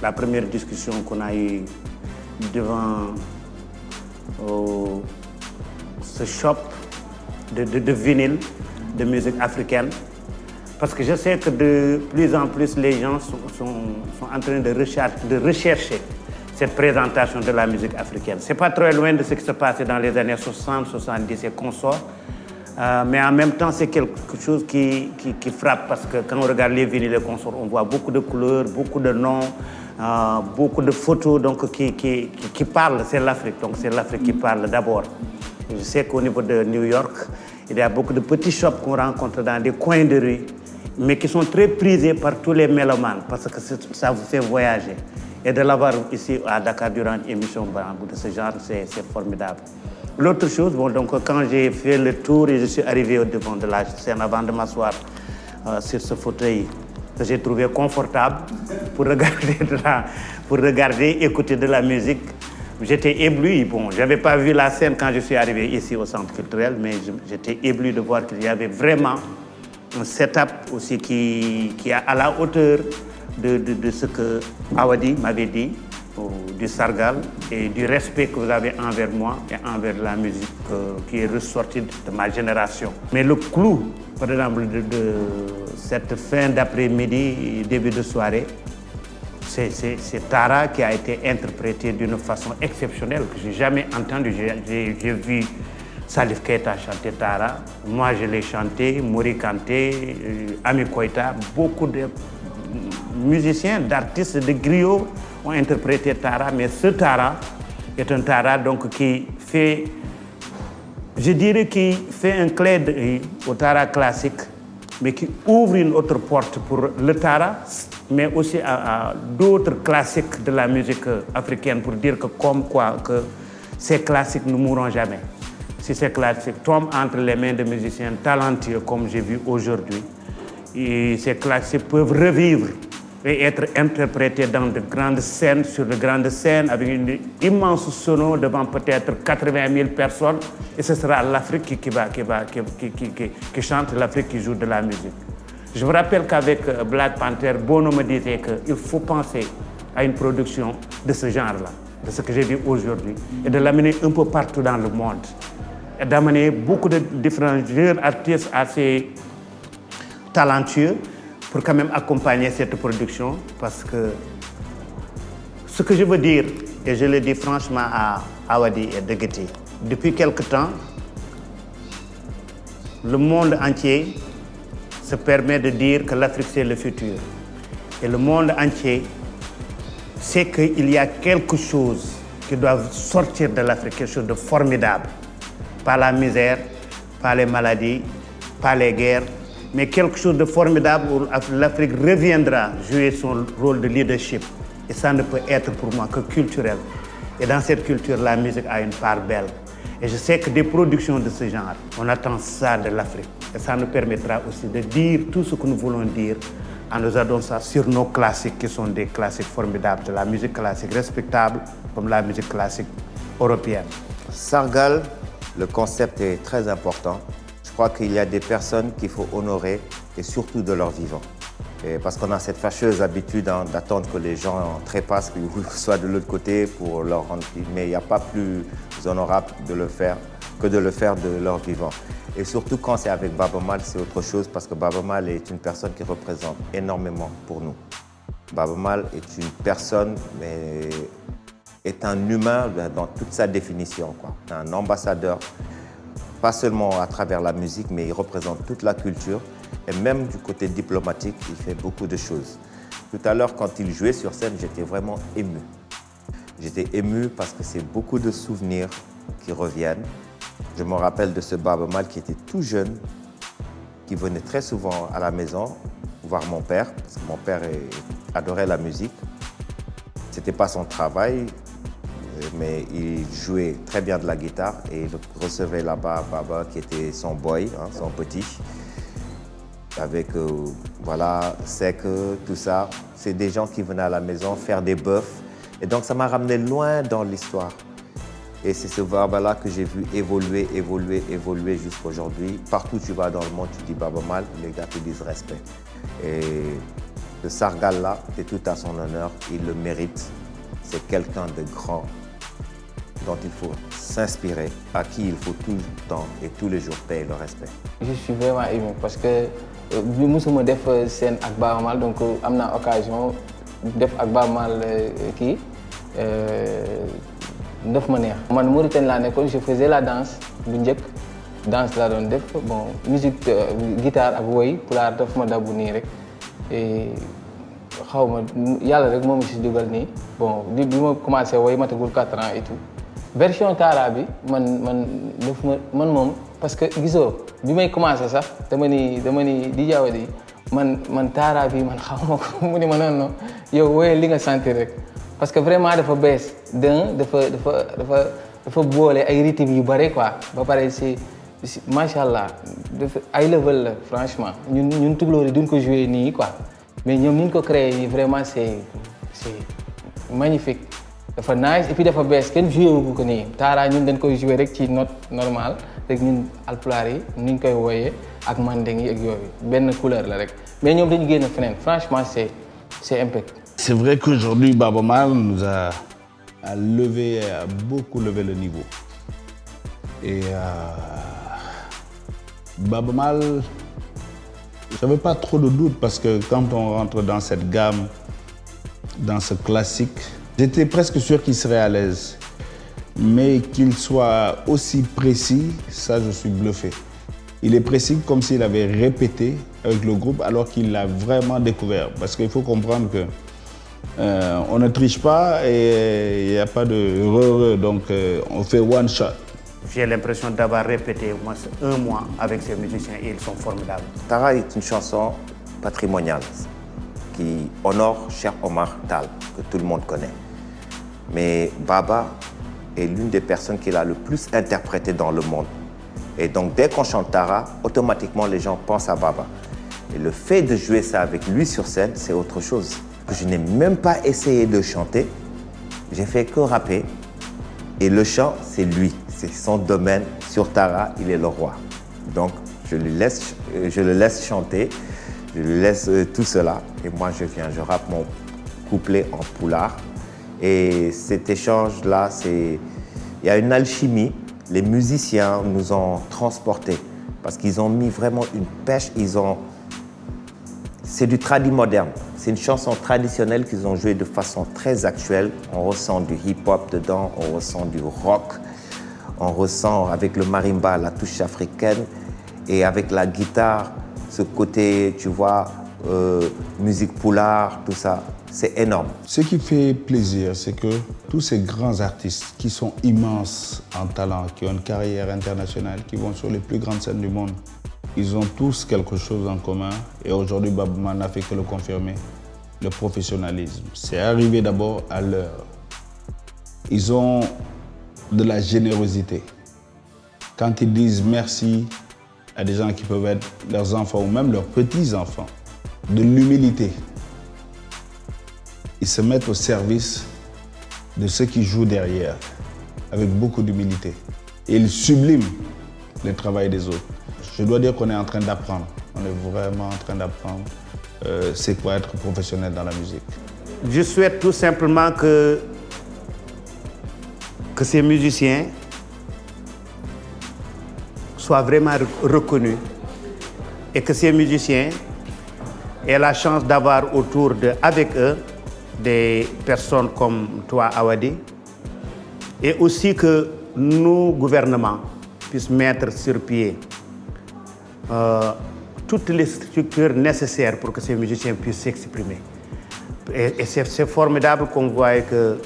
La première discussion qu'on a eue devant ce shop de vinyle, de musique africaine. Parce que je sais que de plus en plus, les gens sont en train de rechercher cette présentation de la musique africaine. Ce n'est pas trop loin de ce qui se passait dans les années 60, 70 et consorts. Mais en même temps, c'est quelque chose qui frappe parce que quand on regarde les vinyles et les consorts, on voit beaucoup de couleurs, beaucoup de noms, beaucoup de photos donc, qui parlent. C'est l'Afrique, donc c'est l'Afrique qui parle d'abord. Je sais qu'au niveau de New York, il y a beaucoup de petits shops qu'on rencontre dans des coins de rue, mais qui sont très prisés par tous les mélomanes parce que ça vous fait voyager. Et de l'avoir ici à Dakar durant une émission de ce genre, c'est formidable. L'autre chose, bon, donc, quand j'ai fait le tour et je suis arrivé au devant de la scène avant de m'asseoir sur ce fauteuil que j'ai trouvé confortable pour regarder, écouter de la musique, j'étais ébloui. Bon, je n'avais pas vu la scène quand je suis arrivé ici au centre culturel, mais j'étais ébloui de voir qu'il y avait vraiment un setup aussi qui est à la hauteur de ce que Awadi m'avait dit, du Sargal et du respect que vous avez envers moi et envers la musique qui est ressortie de ma génération. Mais le clou, par exemple, de cette fin d'après-midi, début de soirée, c'est Tara qui a été interprétée d'une façon exceptionnelle que je n'ai jamais entendue. J'ai vu Salif Keita chanter Tara, moi je l'ai chanté, Mori Kanté, Ami Koita, beaucoup de musiciens, d'artistes, de griots ont interprété Tara, mais ce Tara est un Tara donc, qui fait, je dirais, qui fait un clin d'œil au Tara classique, mais qui ouvre une autre porte pour le Tara, mais aussi à d'autres classiques de la musique africaine pour dire que comme quoi que ces classiques ne mourront jamais. Si ces classiques tombent entre les mains de musiciens talentueux comme j'ai vu aujourd'hui, et ces classiques peuvent revivre et être interprétés dans de grandes scènes, sur de grandes scènes, avec une immense sono devant peut-être 80 000 personnes. Et ce sera l'Afrique qui chante, l'Afrique qui joue de la musique. Je me rappelle qu'avec Black Panther, Bono me disait qu'il faut penser à une production de ce genre-là, de ce que j'ai vu aujourd'hui, et de l'amener un peu partout dans le monde. Et d'amener beaucoup de différents jeunes artistes assez talentueux pour quand même accompagner cette production, parce que ce que je veux dire, et je le dis franchement à Awadi et Degeti, depuis quelque temps, le monde entier se permet de dire que l'Afrique c'est le futur. Et le monde entier c'est qu'il y a quelque chose qui doit sortir de l'Afrique, quelque chose de formidable. Pas la misère, pas les maladies, pas les guerres, mais quelque chose de formidable où l'Afrique reviendra jouer son rôle de leadership. Et ça ne peut être pour moi que culturel. Et dans cette culture, la musique a une part belle. Et je sais que des productions de ce genre, on attend ça de l'Afrique. Et ça nous permettra aussi de dire tout ce que nous voulons dire en nous adossant sur nos classiques qui sont des classiques formidables, de la musique classique respectable comme la musique classique européenne. Sargal, le concept est très important. Je crois qu'il y a des personnes qu'il faut honorer et surtout de leur vivant. Et parce qu'on a cette fâcheuse habitude d'attendre que les gens trépassent, qu'ils soient de l'autre côté pour leur rendre... Mais il n'y a pas plus honorable de le faire que de le faire de leur vivant. Et surtout quand c'est avec Baaba Maal, c'est autre chose parce que Baaba Maal est une personne qui représente énormément pour nous. Baaba Maal est une personne, mais est un humain dans toute sa définition, quoi. Un ambassadeur, pas seulement à travers la musique, mais il représente toute la culture. Et même du côté diplomatique, il fait beaucoup de choses. Tout à l'heure, quand il jouait sur scène, j'étais vraiment ému. J'étais ému parce que c'est beaucoup de souvenirs qui reviennent. Je me rappelle de ce Baaba Maal qui était tout jeune, qui venait très souvent à la maison voir mon père, parce que mon père adorait la musique. C'était pas son travail, mais il jouait très bien de la guitare et il recevait là-bas Baba qui était son boy, hein, son petit. Avec, voilà, Sec, tout ça. C'est des gens qui venaient à la maison faire des bœufs. Et donc, ça m'a ramené loin dans l'histoire. Et c'est ce Baba-là que j'ai vu évoluer jusqu'à aujourd'hui. Partout où tu vas dans le monde, tu dis Baaba Maal, les gars te disent respect. Et ce Sargal-là, c'est tout à son honneur, il le mérite. C'est quelqu'un de grand dont il faut s'inspirer, à qui il faut tout le temps et tous les jours payer le respect. Je suis vraiment ému parce que bi musuma def scène ak Baaba Maal, donc am naa occasion def ak Baaba Maal kii daf ma neex. Man Mauritanie laa nekkoon, je faisais la danse bu njëkk, danse laa doon def, bon musique guitare ak woy pulaar daf ma dabu nii rek. xaw ma yàlla rek moo ma si dugal nii, bon bi ma commencé woy matagul 4 ans et tout. Version Tara bi man moom parce que gisoo bi may commencé sax dama ni di jaawa di man Tara bi man xaw ma ko mu ni ma non yow woyee li nga sentir rek parce que vraiment dafa bees dafa boole ay rythme yu bare quoi ba pare c'est macha allah dafa ay level la franchement ñun tukulóor yi duñ ko jouer nii quoi mais ñoom ni ñu ko créé nii vraiment c'est magnifique. dafa nice et puis dafa bees kenn joué wu ko nii Tara ñun dañ koy joué rek ci note normale rek ñun alpulaar yi ni ñu koy wooyee ak mandeng yi ak yooyu benn couleur la rek mais ñoom dañu génn feneen franchement c'est impeccable. C'est vrai qu'aujourd'hui Baaba Maal nous a beaucoup levé le niveau. Et Baaba Maal, j'avais pas trop de doute parce que quand on rentre dans cette gamme, dans ce classique, j'étais presque sûr qu'il serait à l'aise. Mais qu'il soit aussi précis, ça je suis bluffé. Il est précis comme s'il avait répété avec le groupe alors qu'il l'a vraiment découvert. Parce qu'il faut comprendre que on ne triche pas et il n'y a pas de heureux, donc on fait one shot. J'ai l'impression d'avoir répété au moins 1 mois avec ces musiciens et ils sont formidables. Tara est une chanson patrimoniale qui honore Cheikh Omar Tall, que tout le monde connaît. Mais Baba est l'une des personnes qu'il a le plus interprétée dans le monde. Et donc dès qu'on chante Tara, automatiquement les gens pensent à Baba. Et le fait de jouer ça avec lui sur scène, c'est autre chose. Je n'ai même pas essayé de chanter, j'ai fait que rapper. Et le chant, c'est lui, c'est son domaine. Sur Tara, il est le roi. Donc je le laisse chanter, je lui laisse tout cela. Et moi je rappe mon couplet en pulaar. Et cet échange-là, il y a une alchimie. Les musiciens nous ont transportés parce qu'ils ont mis vraiment une pêche. C'est du tradi moderne. C'est une chanson traditionnelle qu'ils ont jouée de façon très actuelle. On ressent du hip-hop dedans, on ressent du rock, on ressent avec le marimba la touche africaine et avec la guitare, ce côté, tu vois, musique pulaar, tout ça. c'est énorme. Ce qui fait plaisir, c'est que tous ces grands artistes qui sont immenses en talent, qui ont une carrière internationale, qui vont sur les plus grandes scènes du monde, ils ont tous quelque chose en commun. Et aujourd'hui, Baaba Maal n'a fait que le confirmer. Le professionnalisme. C'est arrivé d'abord à l'heure. Ils ont de la générosité. Quand ils disent merci à des gens qui peuvent être leurs enfants ou même leurs petits-enfants, de l'humilité. Ils se mettent au service de ceux qui jouent derrière, avec beaucoup d'humilité. Et ils subliment le travail des autres. Je dois dire qu'on est en train d'apprendre. On est vraiment en train d'apprendre c'est quoi être professionnel dans la musique. Je souhaite tout simplement que ces musiciens soient vraiment reconnus et que ces musiciens aient la chance d'avoir avec eux des personnes comme toi, Awadi, et aussi que nos gouvernements puissent mettre sur pied toutes les structures nécessaires pour que ces musiciens puissent s'exprimer. Et c'est formidable qu'on voit que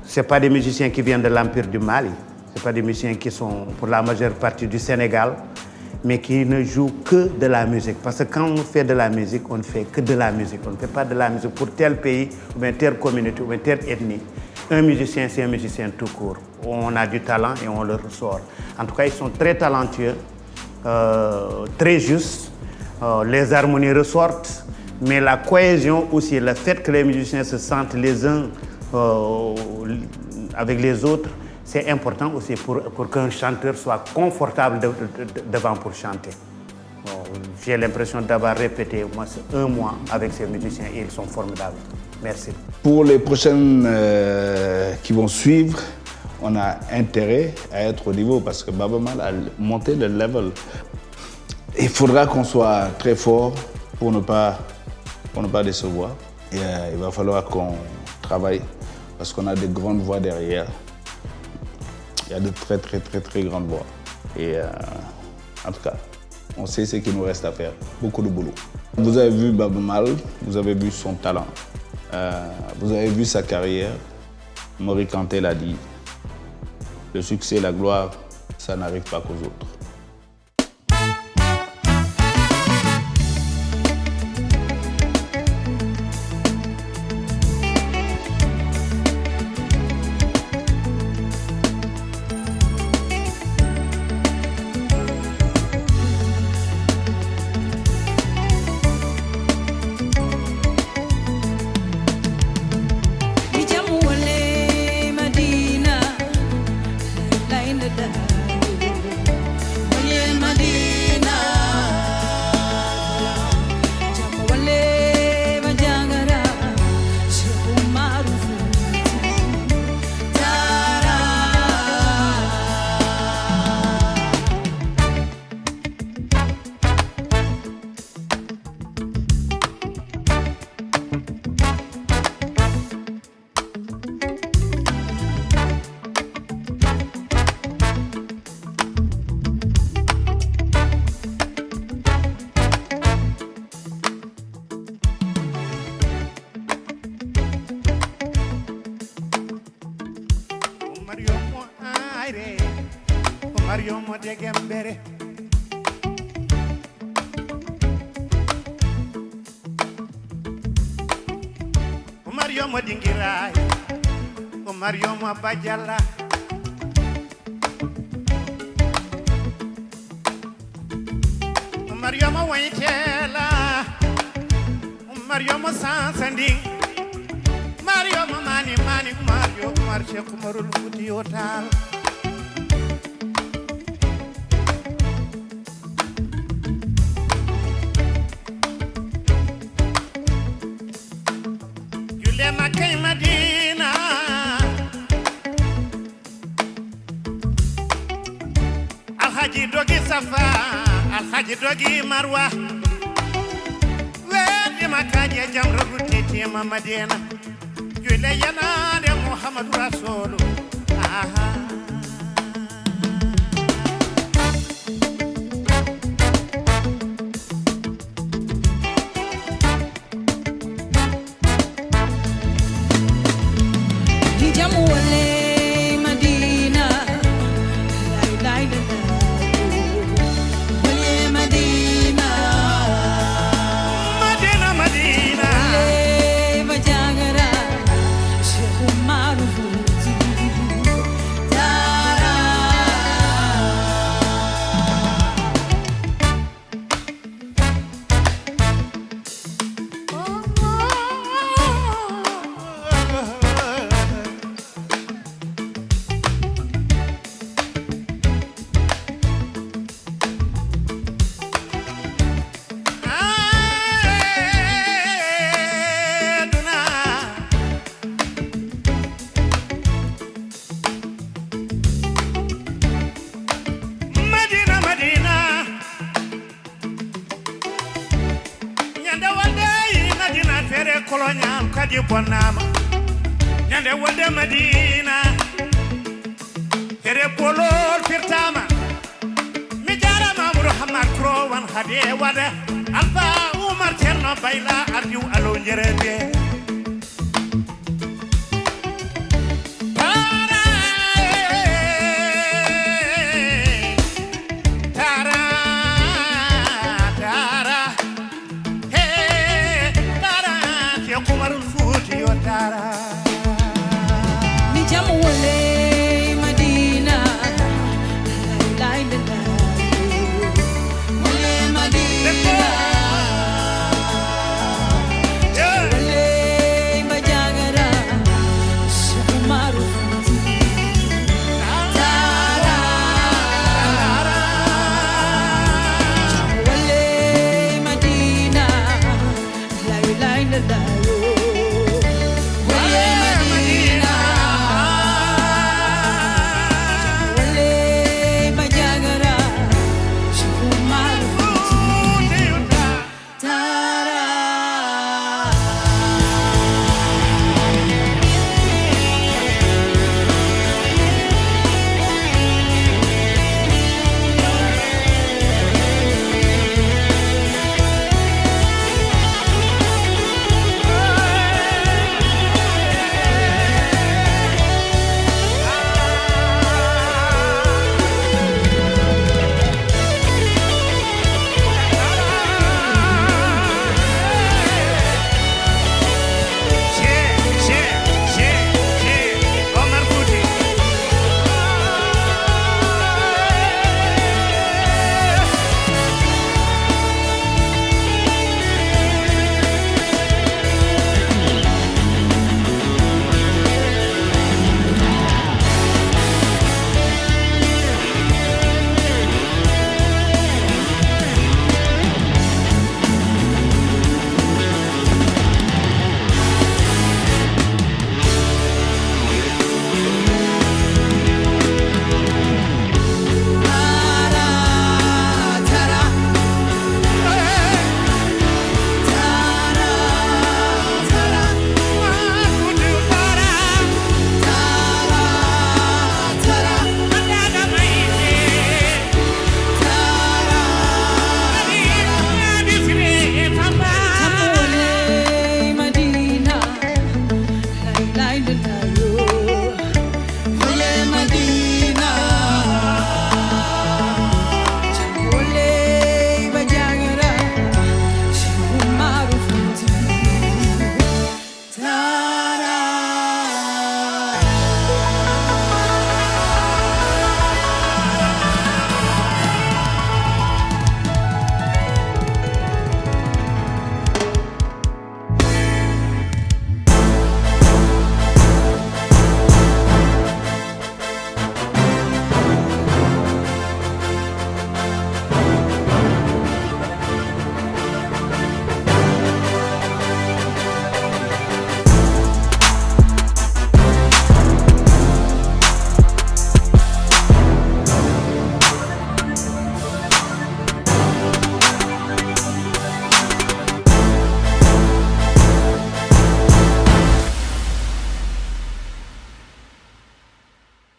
ce n'est pas des musiciens qui viennent de l'Empire du Mali, ce ne sont pas des musiciens qui sont pour la majeure partie du Sénégal, mais qui ne jouent que de la musique. Parce que quand on fait de la musique, on ne fait que de la musique. On ne fait pas de la musique pour tel pays, ou bien telle communauté, ou bien telle ethnie. Un musicien, c'est un musicien tout court. On a du talent et on le ressort. En tout cas, ils sont très talentueux, très justes. Les harmonies ressortent, mais la cohésion aussi, le fait que les musiciens se sentent les uns avec les autres, c'est important aussi pour qu'un chanteur soit confortable devant pour chanter. J'ai l'impression d'avoir répété au moins 1 mois avec ces musiciens et ils sont formidables. Merci. Pour les prochaines qui vont suivre, on a intérêt à être au niveau parce que Baaba Maal a monté le level. Il faudra qu'on soit très fort pour ne pas décevoir. Et, il va falloir qu'on travaille parce qu'on a de grandes voix derrière. Il y a de très, très, très, très grandes voix. Et en tout cas, on sait ce qu'il nous reste à faire. Beaucoup de boulot. Vous avez vu Baaba Maal, vous avez vu son talent. Vous avez vu sa carrière. Mori Kanté l'a dit. Le succès, la gloire, ça n'arrive pas qu'aux autres. Bajala Mariama Waitela Mariama Sansanding Mariama Mani Mario Marshe Kumarul Futiotal Yulema Kay Madina Alhaji Dogi Safa, Alhaji Dogi Marwa Wedi Makaji Jamra Butiti Mamadina Yule Yana de Muhammad Rasulu colonial kadi bonnama ñande wolde Madina tere polol firtama mi jarama Amadou Hamad Krowan hade wada Alpha Oumar Cerno Bayla ardiw alo njerebe